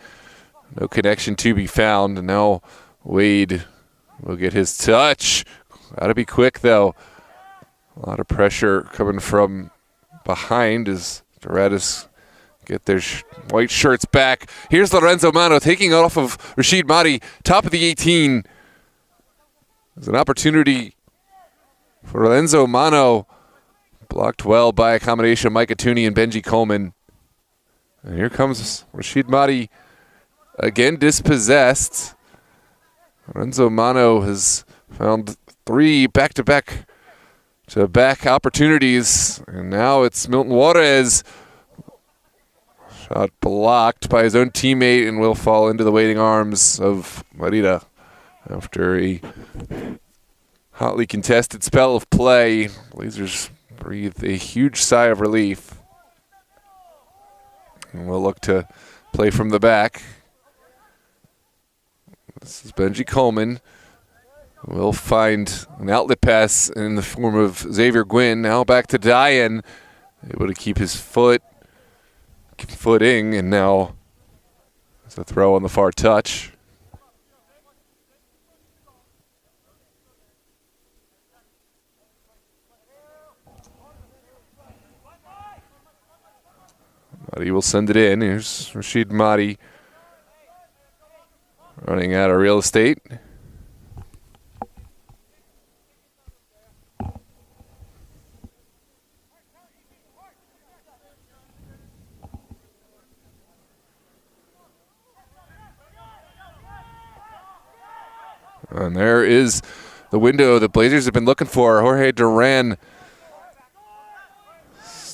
A: No connection to be found. And now Wade will get his touch. Got to be quick, though. A lot of pressure coming from behind as Doradus get their white shirts back. Here's Lorenzo Mano taking it off of Rashid Mahdi. Top of the 18. There's an opportunity for Lorenzo Mano. Blocked well by a combination of Micah Tooney and Benji Coleman. And here comes Rashid Mahdi, again dispossessed. Lorenzo Mano has found 3 back-to-back opportunities. And now it's Milton Juarez. Shot blocked by his own teammate and will fall into the waiting arms of Merida after a hotly contested spell of play. Blazers breathe a huge sigh of relief. And we'll look to play from the back. This is Benji Coleman. We'll find an outlet pass in the form of Xavier Gwynn. Now back to Diane. Able to keep his footing, and now there's a throw on the far touch. Mahdi will send it in. Here's Rashid Mahdi running out of real estate. And there is the window the Blazers have been looking for. Jorge Duran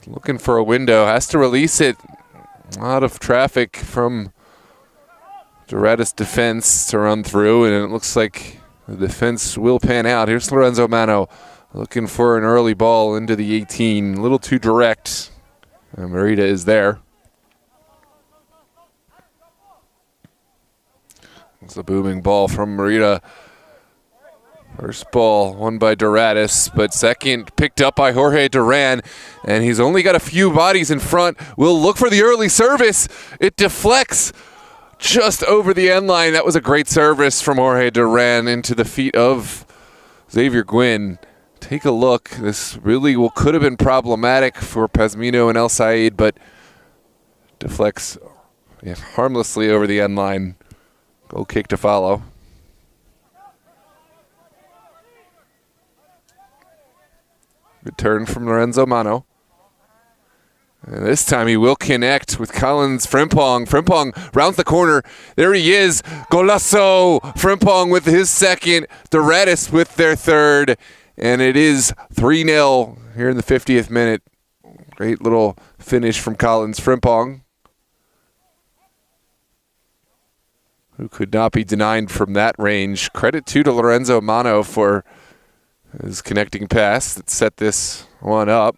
A: looking for a window, has to release it. A lot of traffic from Doradus defense to run through, and it looks like the defense will pan out. Here's Lorenzo Mano looking for an early ball into the 18. A little too direct. And Merida is there. It's a booming ball from Merida. First ball won by Doradus, but second picked up by Jorge Duran, and he's only got a few bodies in front. We'll look for the early service. It deflects just over the end line. That was a great service from Jorge Duran into the feet of Xavier Gwynn. Take a look. This really could have been problematic for Pazmino and El Said, but deflects harmlessly over the end line. Goal kick to follow. Good turn from Lorenzo Mano. And this time he will connect with Collins Frimpong. Frimpong rounds the corner. There he is. Golasso. Frimpong with his second. Doradus with their third. And it is 3-0 here in the 50th minute. Great little finish from Collins Frimpong, who could not be denied from that range. Credit to Lorenzo Mano for his connecting pass that set this one up.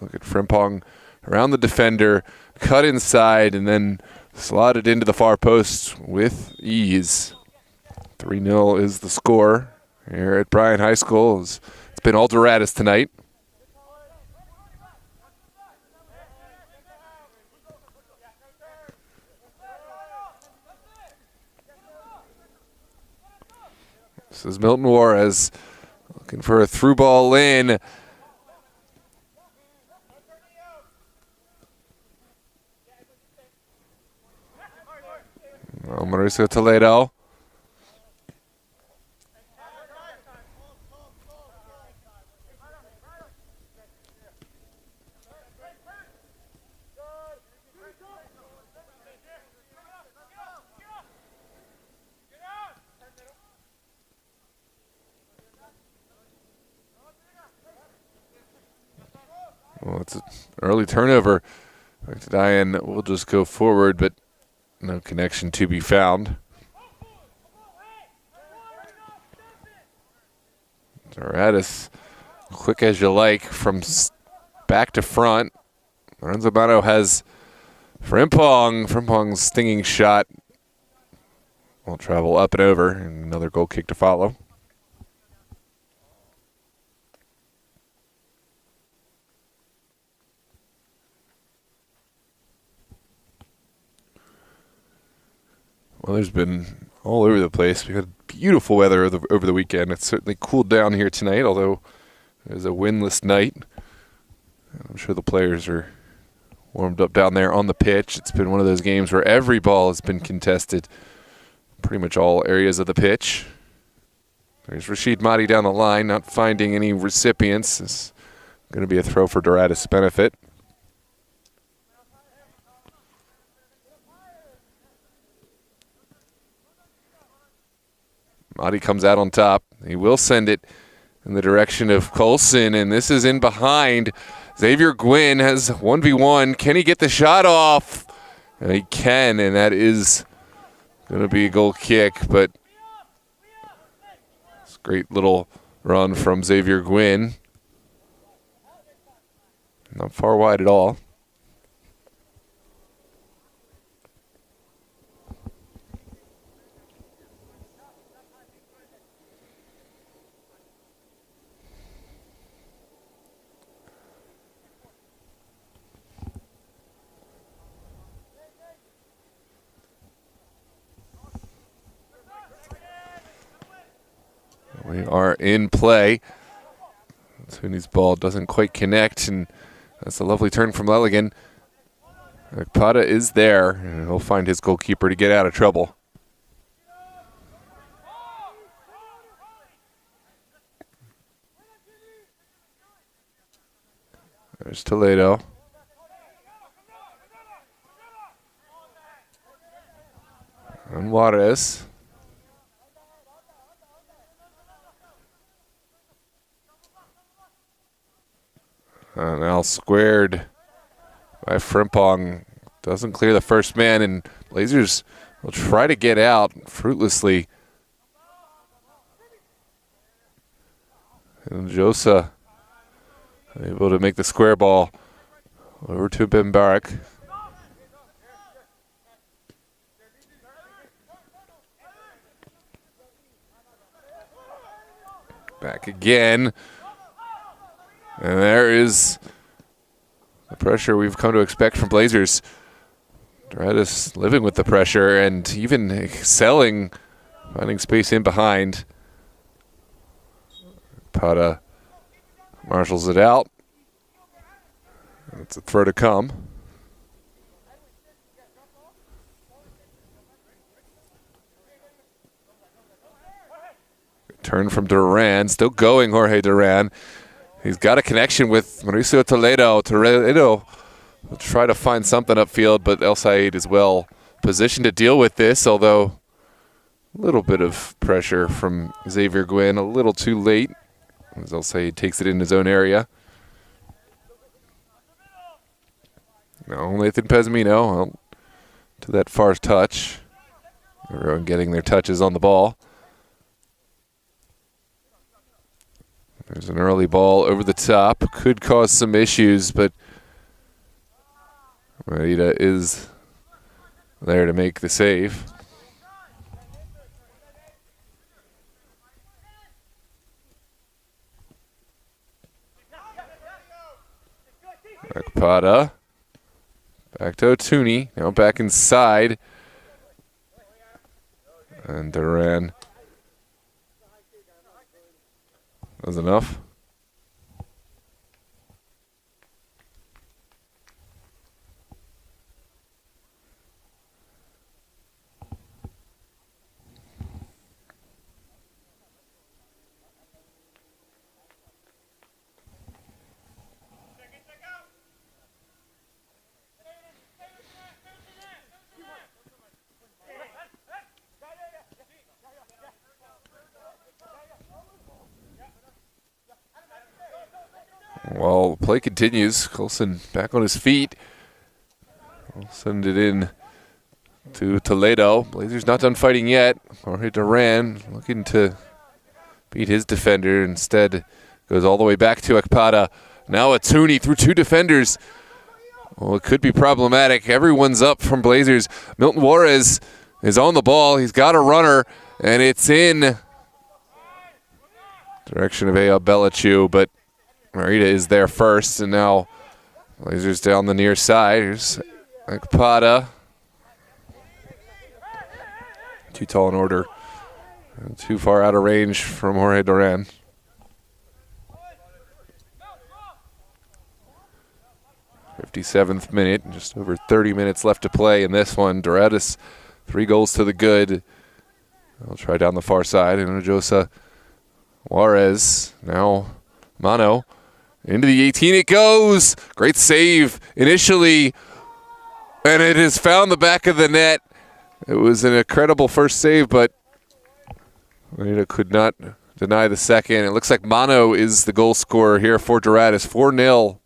A: Look at Frimpong around the defender, cut inside, and then slotted into the far post with ease. 3-0 is the score here at Bryan High School. It's been all Doradus tonight. This is Milton Juarez looking for a through ball in. Mauricio Toledo. Well, it's an early turnover. Back to Diane. We'll just go forward, but no connection to be found. Doradus, quick as you like, from back to front. Lorenzo Mano has Frimpong. Frimpong's stinging shot will travel up and over, and another goal kick to follow. Well, there's been all over the place. We had beautiful weather over the weekend. It's certainly cooled down here tonight, although it was a windless night. I'm sure the players are warmed up down there on the pitch. It's been one of those games where every ball has been contested, pretty much all areas of the pitch. There's Rashid Mahdi down the line, not finding any recipients. It's going to be a throw for Doradus' benefit. Mahdi comes out on top. He will send it in the direction of Colson, and this is in behind. Xavier Gwynn has 1v1. Can he get the shot off? And he can, and that is going to be a goal kick, but it's a great little run from Xavier Gwynn. Not far wide at all. We are in play. Tooney's ball doesn't quite connect, and that's a lovely turn from Lelligan. Pata is there, and he'll find his goalkeeper to get out of trouble. There's Toledo. And Juarez. Now squared by Frimpong. Doesn't clear the first man, and Blazers will try to get out fruitlessly. And Josa able to make the square ball over to Bimbarak. Back again. And there is the pressure we've come to expect from Blazers. Doradus living with the pressure and even excelling, finding space in behind. Pata marshals it out. It's a throw to come. Turn from Duran, still going Jorge Duran. He's got a connection with Mauricio Toledo. Toledo We'll try to find something upfield, but El Sayed is well positioned to deal with this, although a little bit of pressure from Xavier Gwynn, a little too late, as El Sayed takes it in his own area. Now Nathan Pesmino to that far touch. Everyone getting their touches on the ball. There's an early ball over the top. Could cause some issues, but Marita is there to make the save. Akpada. Back to Otuni. Now back inside. And Duran. That was enough. Well, play continues. Colson back on his feet. We'll send it in to Toledo. Blazers not done fighting yet. Jorge Duran looking to beat his defender. Instead, goes all the way back to Akpada. Now Otuni through two defenders. Well, it could be problematic. Everyone's up from Blazers. Milton Juarez is on the ball. He's got a runner, and it's in direction of Eyal Belachu, but Marita is there first, and now Blazers down the near side. Here's Akpada. Too tall in order. Too far out of range from Jorge Duran. '57th minute, just over 30 minutes left to play in this one. Doradus, 3 goals to the good. I'll try down the far side, and Ojosa Juarez, now Mano. Into the 18 it goes. Great save initially, and it has found the back of the net. It was an incredible first save, but Marita could not deny the second. It looks like Mano is the goal scorer here for Doradus, 4-0.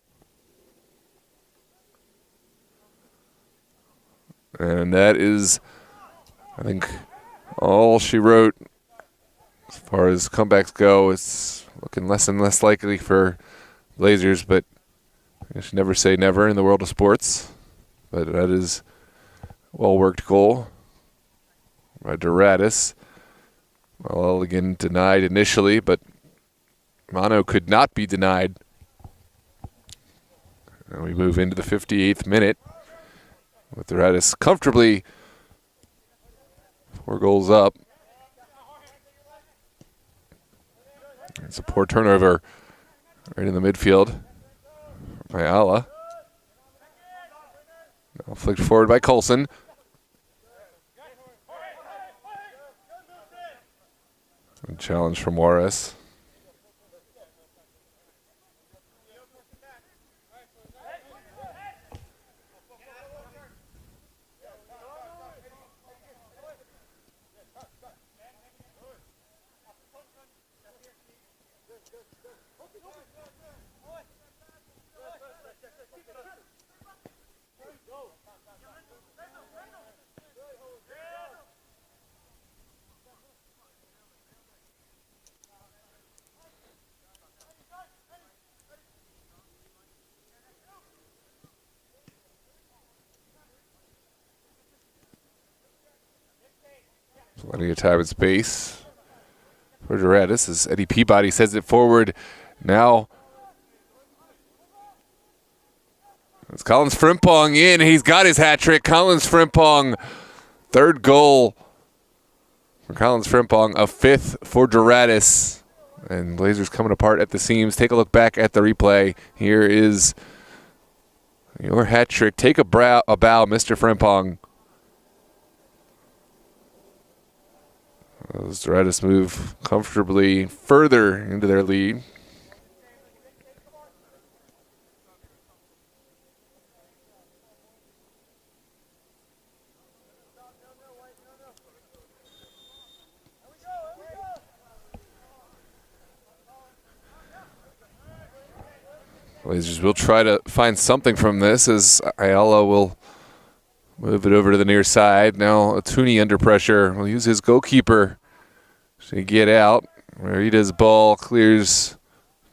A: And that is, I think, all she wrote as far as comebacks go. It's looking less and less likely for Blazers, but I should never say never in the world of sports. But that is a well-worked goal by Doradus. Well, again, denied initially, but Mano could not be denied. And we move into the 58th minute with Doradus comfortably 4 goals up. It's a poor turnover right in the midfield by Ala. Now flicked forward by Colson. A challenge from Juarez. Plenty of time and space for Doradus as Eddie Peabody sends it forward. Now it's Collins Frimpong in. He's got his hat trick. Collins Frimpong, 3rd goal for Collins Frimpong, a 5th for Doradus. And Blazers coming apart at the seams. Take a look back at the replay. Here is your hat trick. Take a bow, Mr. Frimpong. As Doradus move comfortably further into their lead. Blazers will try to find something from this as Ayala will move it over to the near side. Now Atuni under pressure. Will use his goalkeeper to get out. Marida's ball clears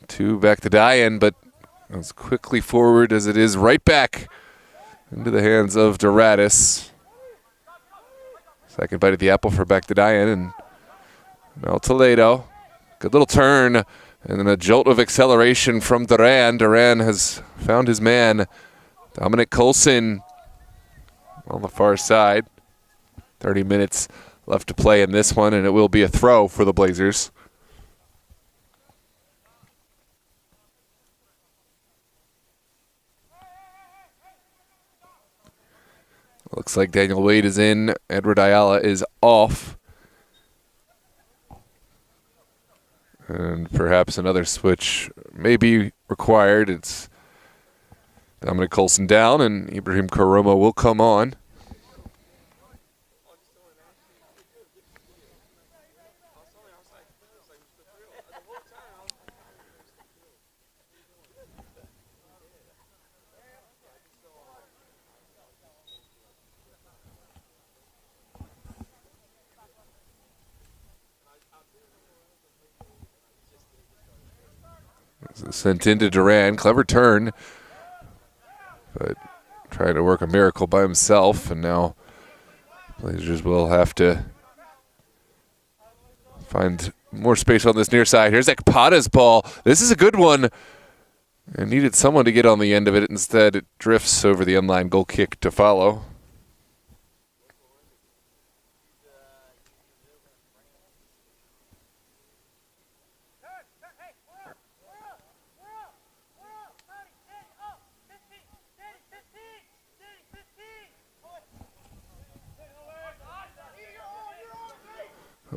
A: back to Diane, but as quickly forward as it is right back into the hands of Doradus. Second bite at the apple for back to Diane, and now Toledo. Good little turn, and then a jolt of acceleration from Duran. Duran has found his man, Dominic Coulson, on the far side. 30 minutes left to play in this one, and it will be a throw for the Blazers. Looks like Daniel Wade is in. Edward Ayala is off. And perhaps another switch may be required. It's Dominic Coulson down, and Ibrahim Karoma will come on. Sent into Duran, clever turn, but trying to work a miracle by himself, and now Blazers will have to find more space on this near side. Here's Ekpata's ball. This is a good one. It needed someone to get on the end of it. Instead, it drifts over the inline goal kick to follow.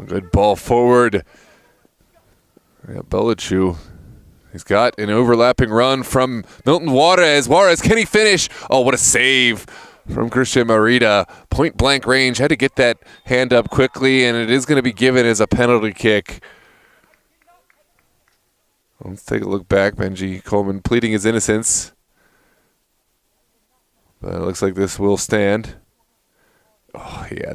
A: Good ball forward. Yeah, Belichu. He's got an overlapping run from Milton Juarez. Juarez, can he finish? Oh, what a save from Christian Marita. Point blank range. Had to get that hand up quickly, and it is going to be given as a penalty kick. Let's take a look back. Benji Coleman pleading his innocence. But it looks like this will stand. Oh, yeah,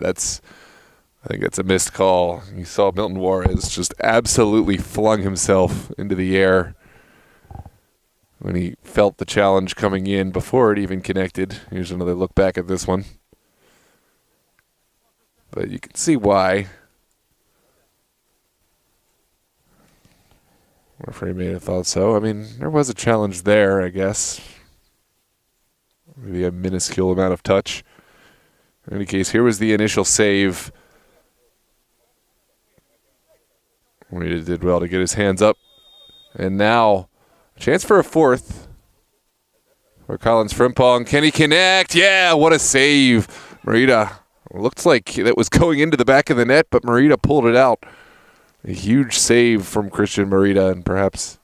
A: I think that's a missed call. You saw Milton Juarez just absolutely flung himself into the air when he felt the challenge coming in before it even connected. Here's another look back at this one. But you can see why. Referee may have thought so. I mean, there was a challenge there, I guess. Maybe a minuscule amount of touch. In any case, here was the initial save. He did well to get his hands up. And now, a chance for a fourth. For Collins Frimpong. Can he connect? Yeah, what a save. Marita. Looked like that was going into the back of the net, but Marita pulled it out. A huge save from Christian Marita, and perhaps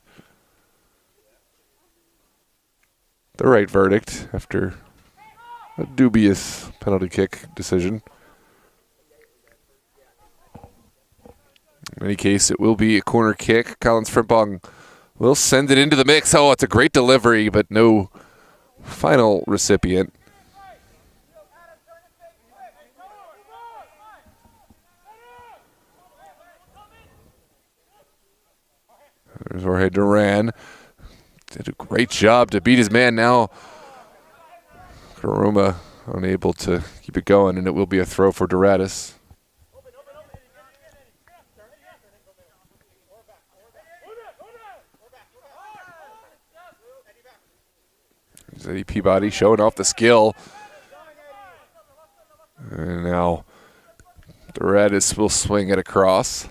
A: the right verdict after a dubious penalty kick decision. In any case, it will be a corner kick. Collins Frimpong will send it into the mix. Oh, it's a great delivery, but no final recipient. There's Jorge Duran. Did a great job to beat his man. Now Karoma unable to keep it going, and it will be a throw for Doradus. Eddie Peabody showing off the skill. And now Doradus will swing it across.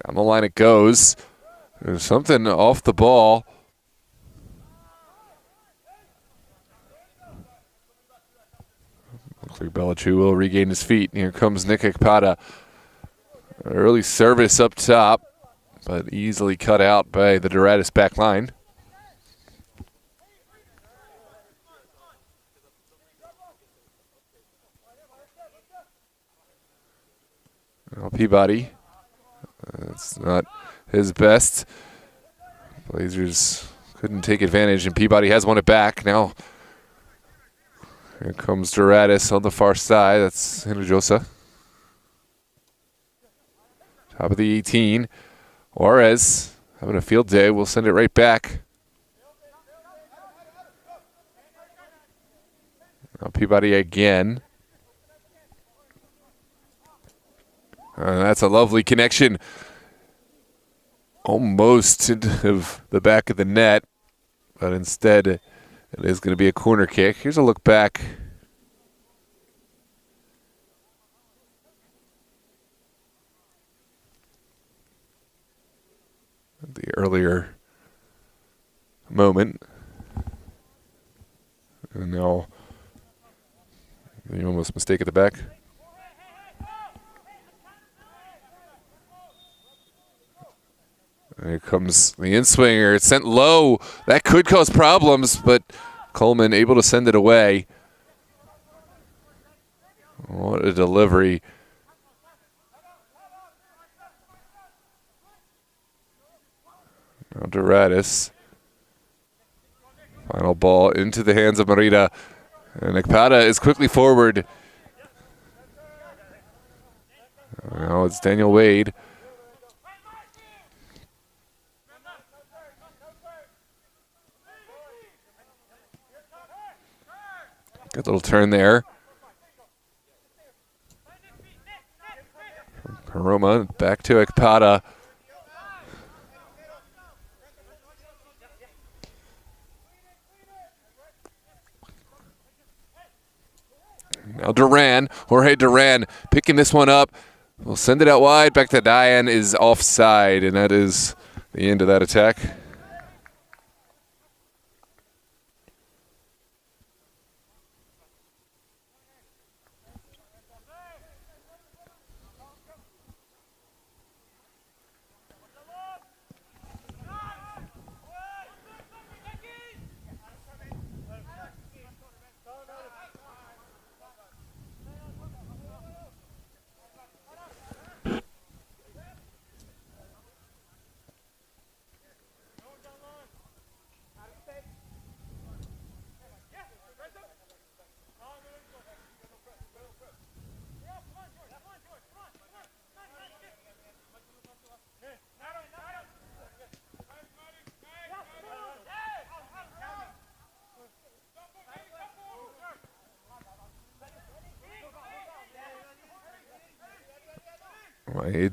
A: Down the line it goes. There's something off the ball. Looks like Belichu will regain his feet. Here comes Nick Ekpata. Early service up top, but easily cut out by the Doradus back line. Now Peabody. It's not his best. Blazers couldn't take advantage, and Peabody has won it back. Now here comes Doradus on the far side. That's Hinojosa. Top of the 18. Juarez having a field day. We'll send it right back. Now Peabody again. That's a lovely connection. Almost into the back of the net, but instead it is going to be a corner kick. Here's a look back. The earlier moment. And now the almost mistake at the back. Here comes the in-swinger. It's sent low. That could cause problems, but Coleman able to send it away. What a delivery. Now Doradus. Final ball into the hands of Merida. And Ekpada is quickly forward. Now it's Daniel Wade. Good little turn there. Paroma back to Ekpada. Now Jorge Duran picking this one up. We'll send it out wide. Back to Diane is offside, and that is the end of that attack.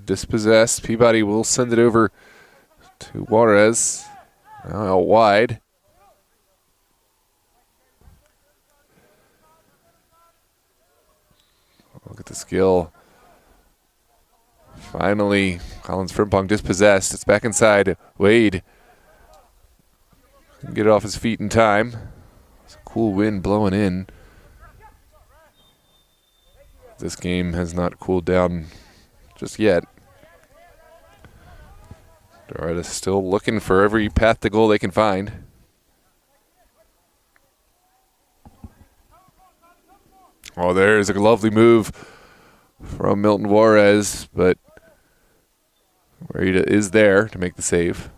A: Dispossessed. Peabody will send it over to Juarez. Now out wide. Look at the skill. Finally, Collins Frimpong dispossessed. It's back inside. Wade can get it off his feet in time. It's a cool wind blowing in. This game has not cooled down just yet. Doradus still looking for every path to goal they can find. Oh, there's a lovely move from Milton Juarez, but Merida is there to make the save.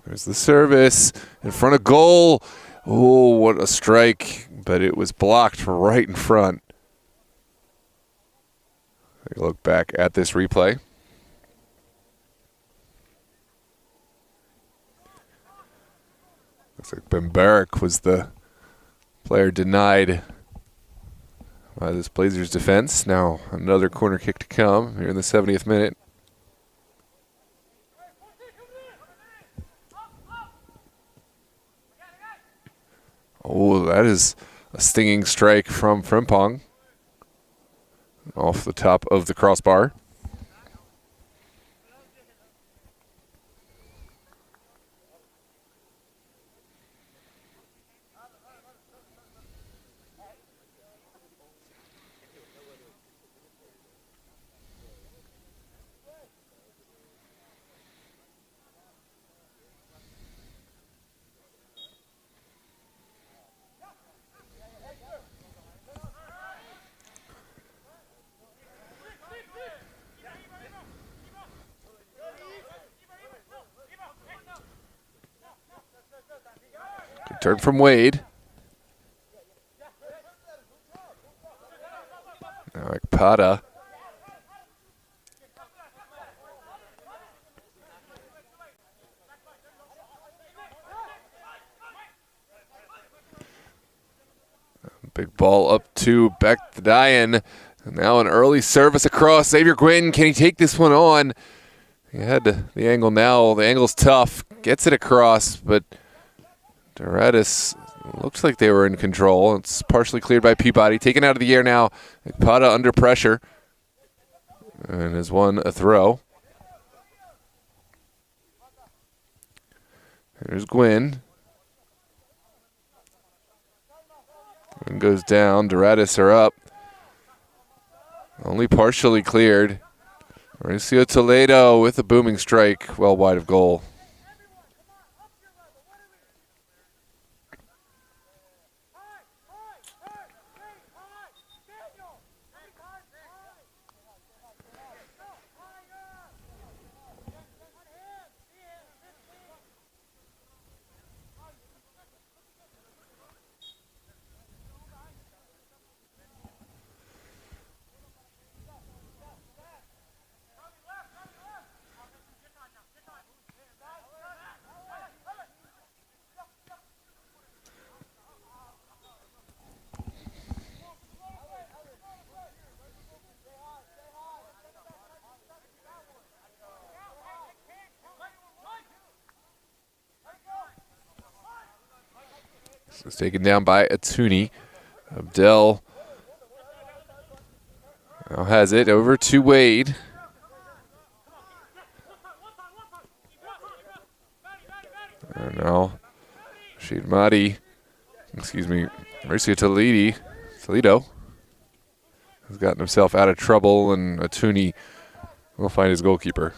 A: There's the service in front of goal. Oh, what a strike, but it was blocked right in front. Take a look back at this replay. Looks like Bembarek was the player denied by this Blazers defense. Now another corner kick to come here in the 70th minute. Oh, that is a stinging strike from Frimpong off the top of the crossbar. Turn from Wade. Now Ekpada. Big ball up to Bekdayan. Now an early service across. Xavier Gwynn, can he take this one on? He had the angle now. The angle's tough. Gets it across, but Doradus looks like they were in control. It's partially cleared by Peabody. Taken out of the air now. Ekpada under pressure. And has won a throw. Here's Gwynn. Gwynn goes down. Doradus are up. Only partially cleared. Mauricio Toledo with a booming strike, well wide of goal. It's taken down by Atuni. Abdel now has it over to Wade. And now Rashid Mahdi, Mauricio Toledo has gotten himself out of trouble, and Atuni will find his goalkeeper.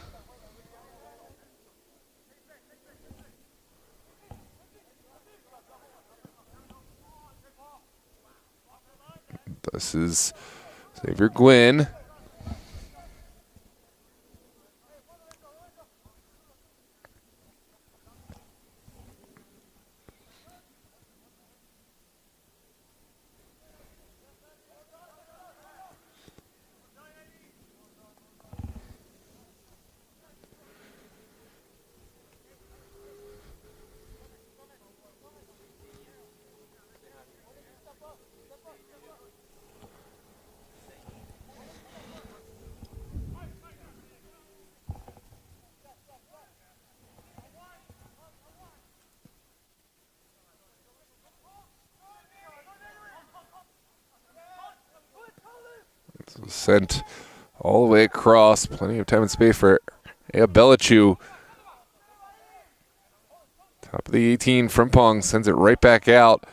A: This is Xavier Gwynn. Sent all the way across. Plenty of time and space for Belichu. Top of the 18 from Pong. Sends it right back out.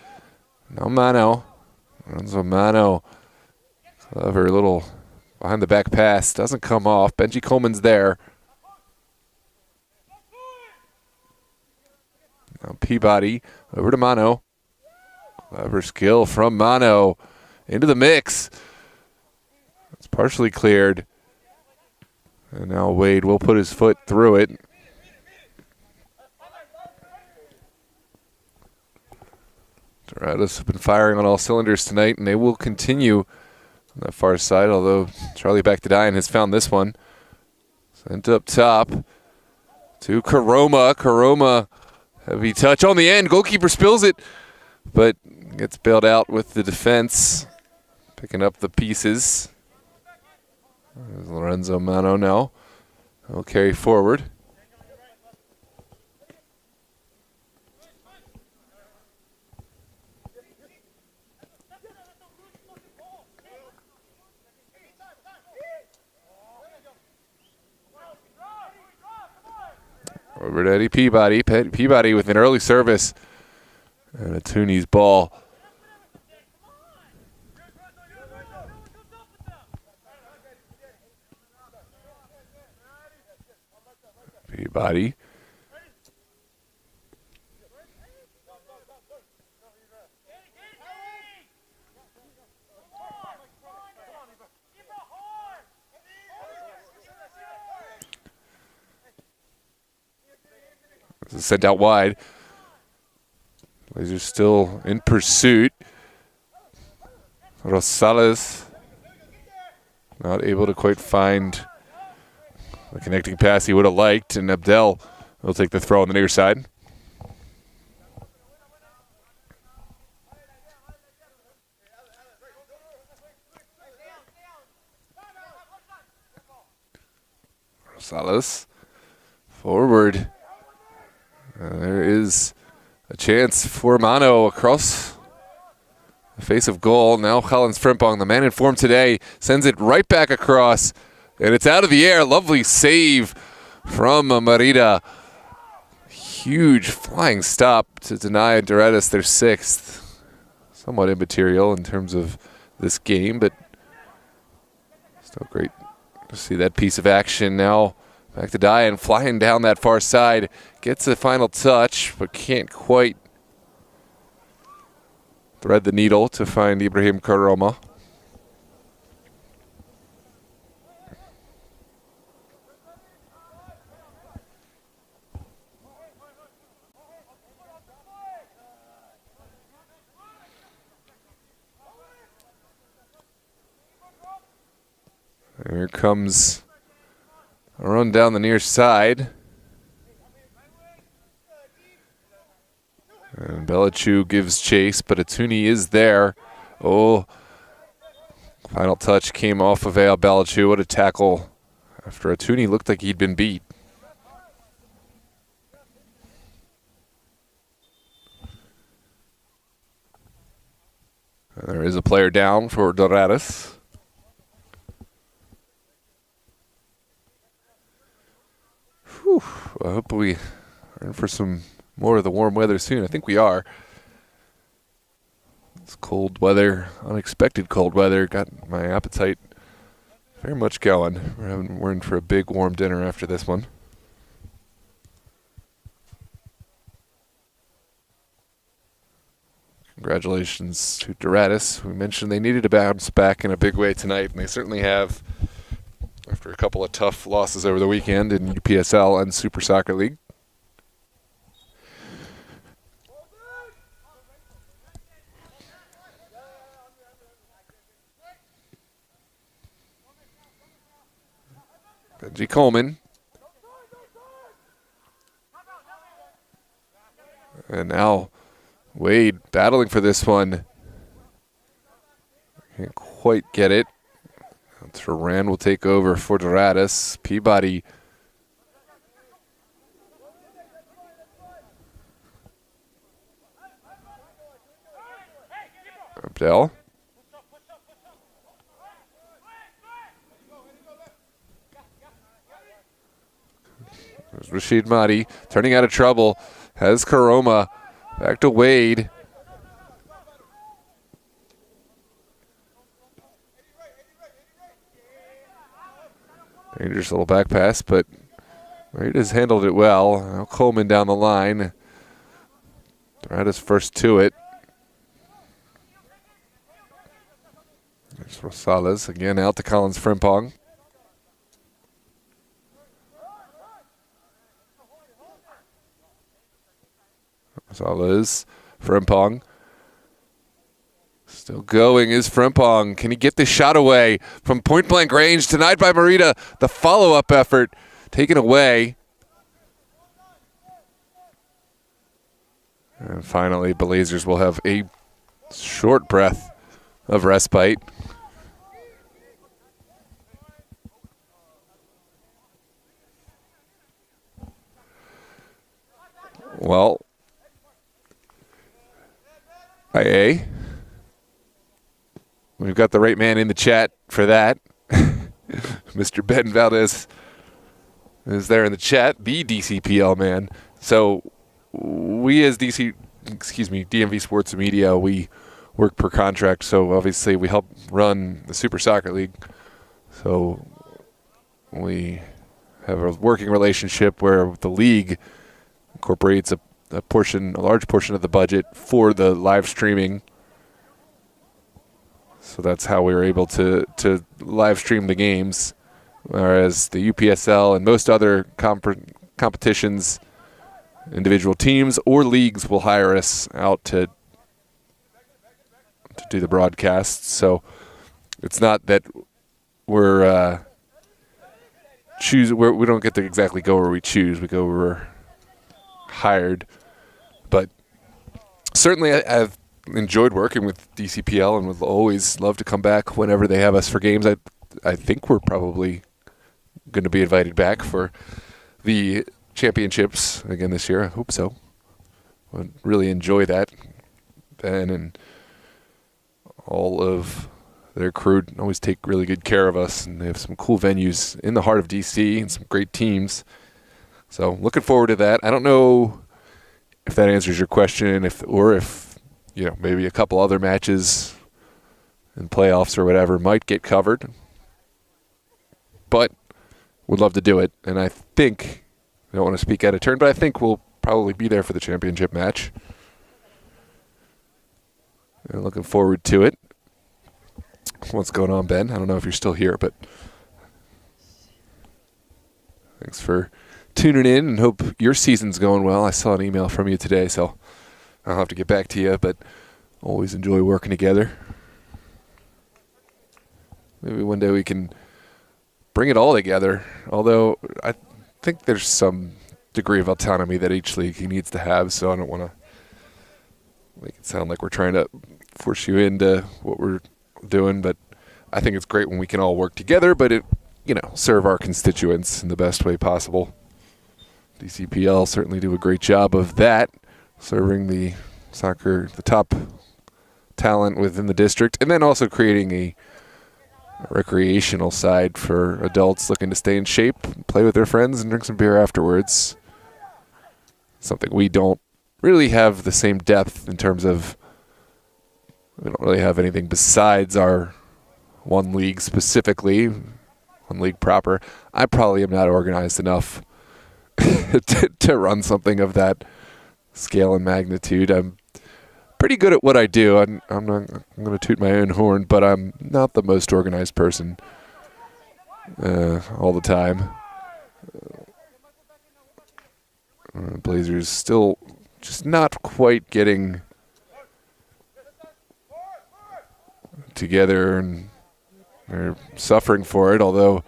A: No Mano. Lorenzo Mano. Clever little behind the back pass. Doesn't come off. Benji Coleman's there. Now Peabody over to Mano. Clever skill from Mano. Into the mix. It's partially cleared. And now Wade will put his foot through it. Doradus have been firing on all cylinders tonight, and they will continue on that far side, although Charlie Bekdayan has found this one. Sent up top to Karoma. Karoma, heavy touch on the end. Goalkeeper spills it, but gets bailed out with the defense. Picking up the pieces. There's Lorenzo Mano now. He'll carry forward. Over to Eddie Peabody. Peabody with an early service. And a Tooney's ball. Peabody. This is sent out wide. Blazers still in pursuit. Rosales not able to quite find the connecting pass he would have liked, and Abdel will take the throw on the near side. Rosales forward. There is a chance for Mano across the face of goal. Now Collins Frimpong, the man in form today, sends it right back across, and it's out of the air. Lovely save from Merida. Huge flying stop to deny Doradus their sixth. Somewhat immaterial in terms of this game, but still great to see that piece of action. Now back to Diane, flying down that far side. Gets a final touch, but can't quite thread the needle to find Ibrahim Karoma. Here comes a run down the near side. And Belichou gives chase, but Atuni is there. Oh, final touch came off of Al Belichou. What a tackle after Atuni looked like he'd been beat. And there is a player down for Doradus. Whew, I hope we are in for some more of the warm weather soon. I think we are. It's cold weather, unexpected cold weather, got my appetite very much going. We're in for a big warm dinner after this one. Congratulations to Doradus. We mentioned they needed to bounce back in a big way tonight, and they certainly have after a couple of tough losses over the weekend in UPSL and Super Soccer League. Benji Coleman. And now Wade battling for this one. Can't quite get it. Turan will take over for Doradus. Peabody. Abdel. There's Rashid Mahdi turning out of trouble. Has Karoma. Back to Wade. Dangerous little back pass, but Wade has handled it well. Now Coleman down the line. Doradus first to it. There's Rosales again out to Collins Frimpong. Rosales, Frimpong. Still going is Frimpong. Can he get this shot away from point-blank range? Denied by Merida. The follow-up effort taken away. And finally, Blazers will have a short breath of respite. Well, IA. We've got the right man in the chat for that. Mr. Ben Valdez is there in the chat, the DCPL man. So we as DMV Sports Media, we work per contract. So obviously we help run the Super Soccer League. So we have a working relationship where the league incorporates a large portion of the budget for the live streaming. So that's how we were able to live stream the games, whereas the UPSL and most other competitions individual teams or leagues will hire us out to do the broadcasts. So it's not that we don't get to exactly go where we choose. We go where we're hired. But certainly I've enjoyed working with DCPL and would always love to come back whenever they have us for games. I think we're probably going to be invited back for the championships again this year. I hope so. Would really enjoy that. Ben and all of their crew always take really good care of us, and they have some cool venues in the heart of DC and some great teams. So looking forward to that. I don't know if that answers your question, if maybe a couple other matches in playoffs or whatever might get covered. But would love to do it, and I think, I don't want to speak out of turn, but I think we'll probably be there for the championship match. And looking forward to it. What's going on, Ben? I don't know if you're still here, but thanks for tuning in and hope your season's going well. I saw an email from you today, so I'll have to get back to you, but always enjoy working together. Maybe one day we can bring it all together, although I think there's some degree of autonomy that each league needs to have, so I don't want to make it sound like we're trying to force you into what we're doing, but I think it's great when we can all work together, but serve our constituents in the best way possible. DCPL certainly do a great job of that, serving the top talent within the district, and then also creating a recreational side for adults looking to stay in shape, play with their friends, and drink some beer afterwards. Something we don't really have the same depth in terms of, we don't really have anything besides our one league specifically, one league proper. I probably am not organized enough to run something of that scale and magnitude. I'm pretty good at what I do. I'm going to toot my own horn, but I'm not the most organized person all the time. Blazers still just not quite getting together, and they're suffering for it, although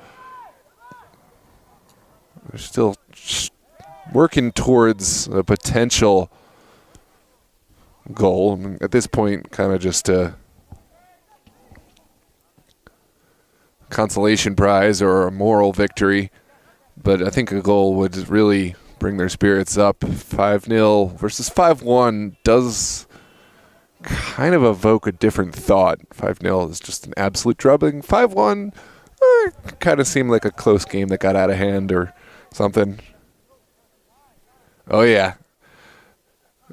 A: they're still working towards a potential goal. I mean, at this point, kind of just a consolation prize or a moral victory, but I think a goal would really bring their spirits up. 5-0 versus 5-1 does kind of evoke a different thought. 5-0 is just an absolute drubbing. 5-1 kind of seemed like a close game that got out of hand or something. Oh, yeah.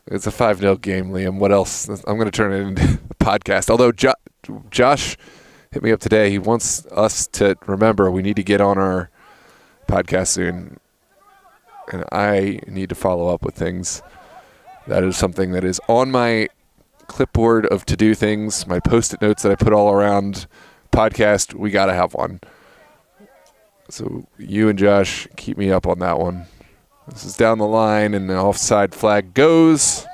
A: It's a 5-0 game, Liam. What else? I'm going to turn it into a podcast. Although Josh hit me up today. He wants us to remember we need to get on our podcast soon. And I need to follow up with things. That is something that is on my clipboard of to-do things, my Post-it notes that I put all around podcast. We got to have one. So you and Josh, keep me up on that one. This is down the line, and the offside flag goes.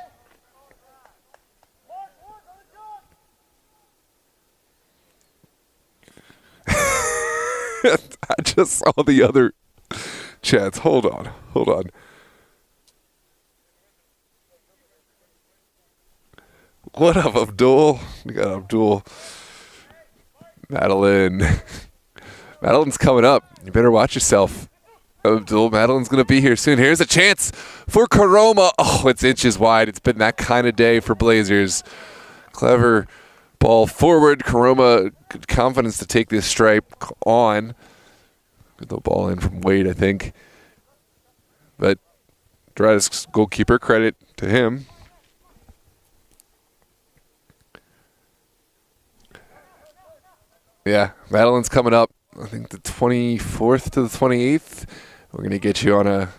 A: I just saw the other chats. Hold on. What up, Abdul? We got Abdul. Madeline's coming up. You better watch yourself. Abdul, Madeline's going to be here soon. Here's a chance for Karoma. Oh, it's inches wide. It's been that kind of day for Blazers. Clever ball forward. Karoma, good confidence to take this stripe on. Good little ball in from Wade, I think. But Doradus goalkeeper, credit to him. Yeah, Madeline's coming up. I think the 24th to the 28th. We're going to get you on a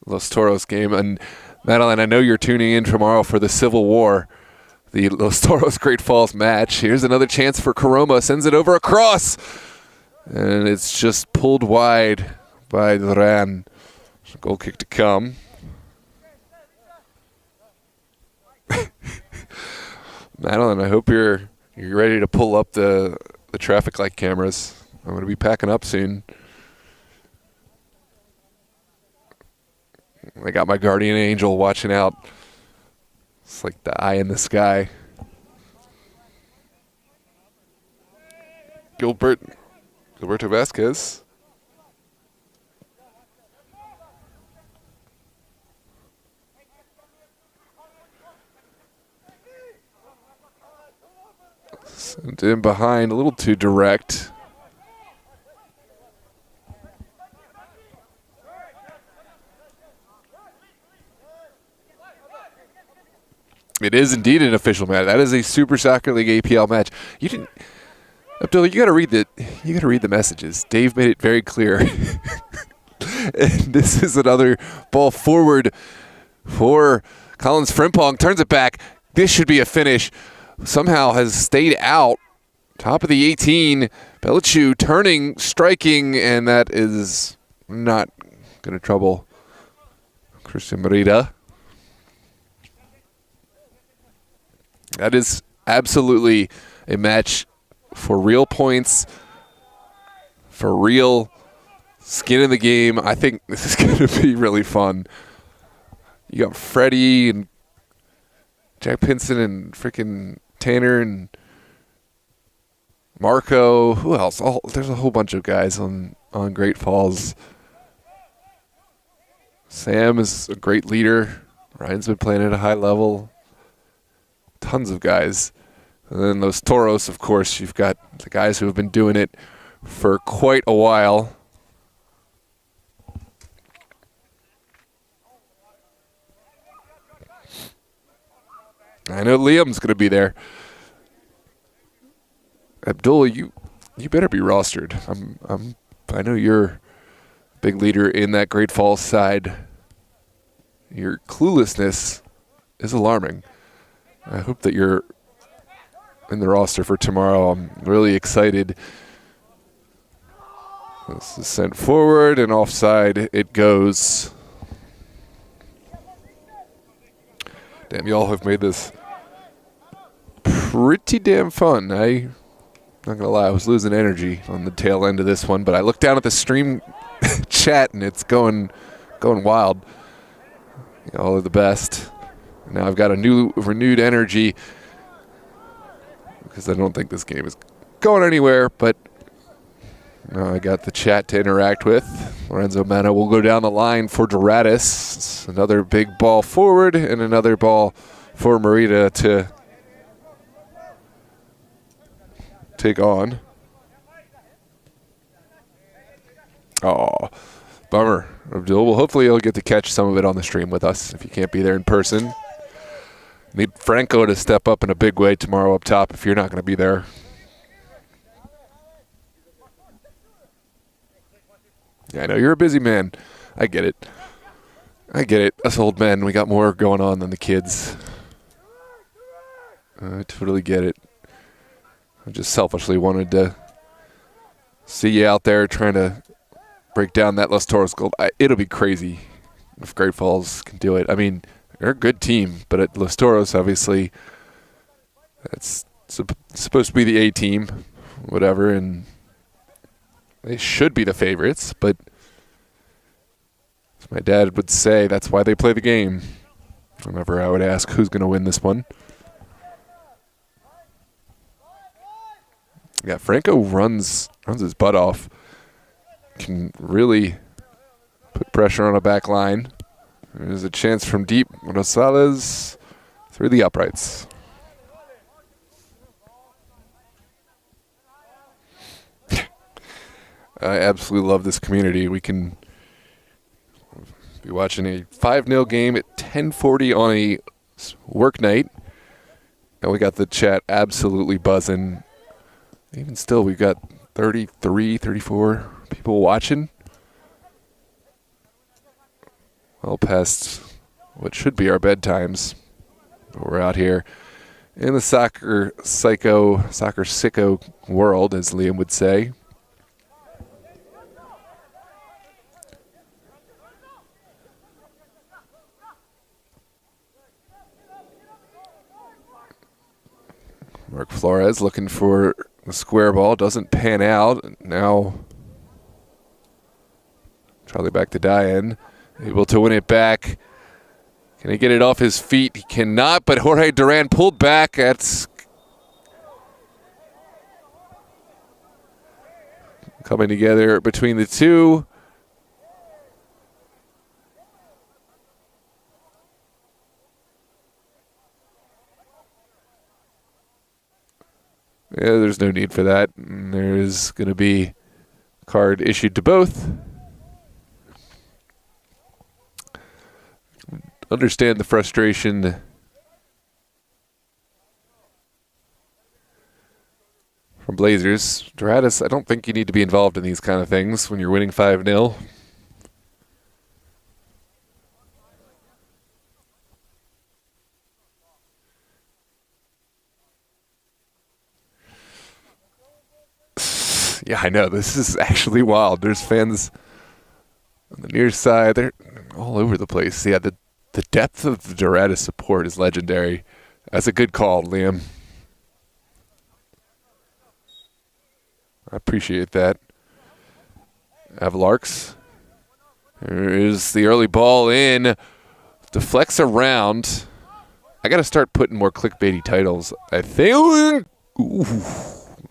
A: Los Toros game. And Madeline, I know you're tuning in tomorrow for the Civil War, the Los Toros Great Falls match. Here's another chance for Karoma. Sends it over across. And it's just pulled wide by Duran. Goal kick to come. Madeline, I hope you're ready to pull up the traffic light cameras. I'm going to be packing up soon. I got my guardian angel watching out. It's like the eye in the sky. Gilberto Vasquez. Sent in behind, a little too direct. It is indeed an official match. That is a Super Soccer League APL match. You didn't, Abdullah. You got to read the messages. Dave made it very clear. And this is another ball forward for Collins Frimpong. Turns it back. This should be a finish. Somehow has stayed out. Top of the 18. Belichu turning, striking, and that is not going to trouble Christian Merida. That is absolutely a match for real points, for real skin in the game. I think this is going to be really fun. You got Freddie and Jack Pinson and freaking Tanner and Marco. Who else? There's a whole bunch of guys on Great Falls. Sam is a great leader. Ryan's been playing at a high level. Tons of guys. And then those Toros, of course, you've got the guys who have been doing it for quite a while. I know Liam's going to be there. Abdullah, you better be rostered. I know you're a big leader in that Great Falls side. Your cluelessness is alarming. I hope that you're in the roster for tomorrow. I'm really excited. This is sent forward and offside it goes. Damn, y'all have made this pretty damn fun. I'm not gonna lie, I was losing energy on the tail end of this one, but I looked down at the stream chat and it's going wild. Y'all are the best. Now I've got a new renewed energy because I don't think this game is going anywhere, but now I got the chat to interact with. Lorenzo Mena will go down the line for Doradus. Another big ball forward and another ball for Merida to take on. Oh, bummer. Abdul. Well, hopefully you'll get to catch some of it on the stream with us if you can't be there in person. Need Franco to step up in a big way tomorrow up top if you're not going to be there. Yeah, I know you're a busy man. I get it. Us old men, we got more going on than the kids. I totally get it. I just selfishly wanted to see you out there trying to break down that Los Toros gold. It'll be crazy if Great Falls can do it. I mean, they're a good team, but at Los Toros, obviously, that's supposed to be the A team, whatever, and they should be the favorites, but as my dad would say, that's why they play the game. Whenever I would ask who's going to win this one. Yeah, Franco runs his butt off. Can really put pressure on a back line. There's a chance from deep. Rosales through the uprights. I absolutely love this community. We can be watching a 5-0 game at 10:40 on a work night. And we got the chat absolutely buzzing. Even still, we've got 33, 34 people watching. Well past what should be our bedtimes. We're out here in the soccer sicko world, as Liam would say. Mark Flores looking for the square ball. Doesn't pan out. Now Charlie back to Diane. Able to win it back. Can he get it off his feet? He cannot, but Jorge Duran pulled back. That's coming together between the two. Yeah, there's no need for that. There is going to be a card issued to both. Understand the frustration from Blazers. Doradus, I don't think you need to be involved in these kind of things when you're winning 5-0. Yeah, I know. This is actually wild. There's fans on the near side. They're all over the place. Yeah, the depth of the Doradus support is legendary. That's a good call, Liam. I appreciate that. Avalarks. There is the early ball in. Deflects around. I got to start putting more clickbaity titles, I think. Ooh.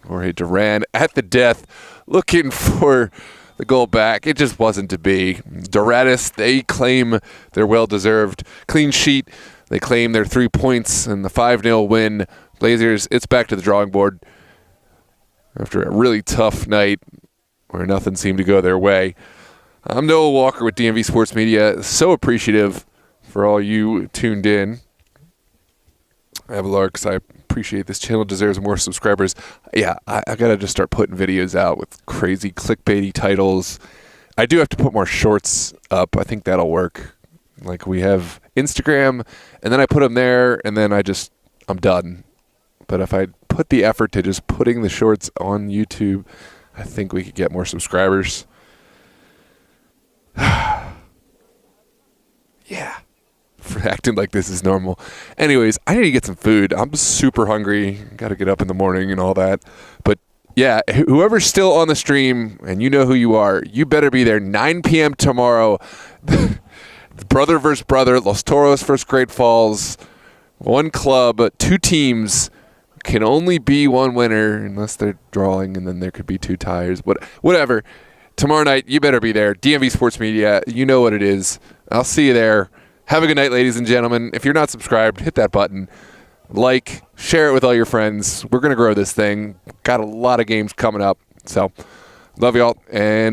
A: Jorge Duran at the death, looking for the goal back. It just wasn't to be. Doradus, they claim their well-deserved clean sheet. They claim their 3 points and the 5-0 win. Blazers, it's back to the drawing board after a really tough night where nothing seemed to go their way. I'm Noah Walker with DMV Sports Media. So appreciative for all you tuned in. Avalarks, I appreciate this channel deserves more subscribers. Yeah, I gotta just start putting videos out with crazy clickbaity titles. I do have to put more shorts up. I think that'll work. Like, we have Instagram, and then I put them there, and then I'm done. But if I put the effort to just putting the shorts on YouTube, I think we could get more subscribers. Yeah. For acting like this is normal. Anyways, I need to get some food. I'm super hungry. Got to get up in the morning and all that. But yeah, whoever's still on the stream, and you know who you are, you better be there 9 p.m. tomorrow. Brother versus brother, Los Toros versus Great Falls. One club, 2 teams. Can only be one winner unless they're drawing, and then there could be 2 ties. Whatever. Tomorrow night, you better be there. DMV Sports Media, you know what it is. I'll see you there. Have a good night, ladies and gentlemen. If you're not subscribed, hit that button. Like, share it with all your friends. We're going to grow this thing. Got a lot of games coming up. So, love y'all. And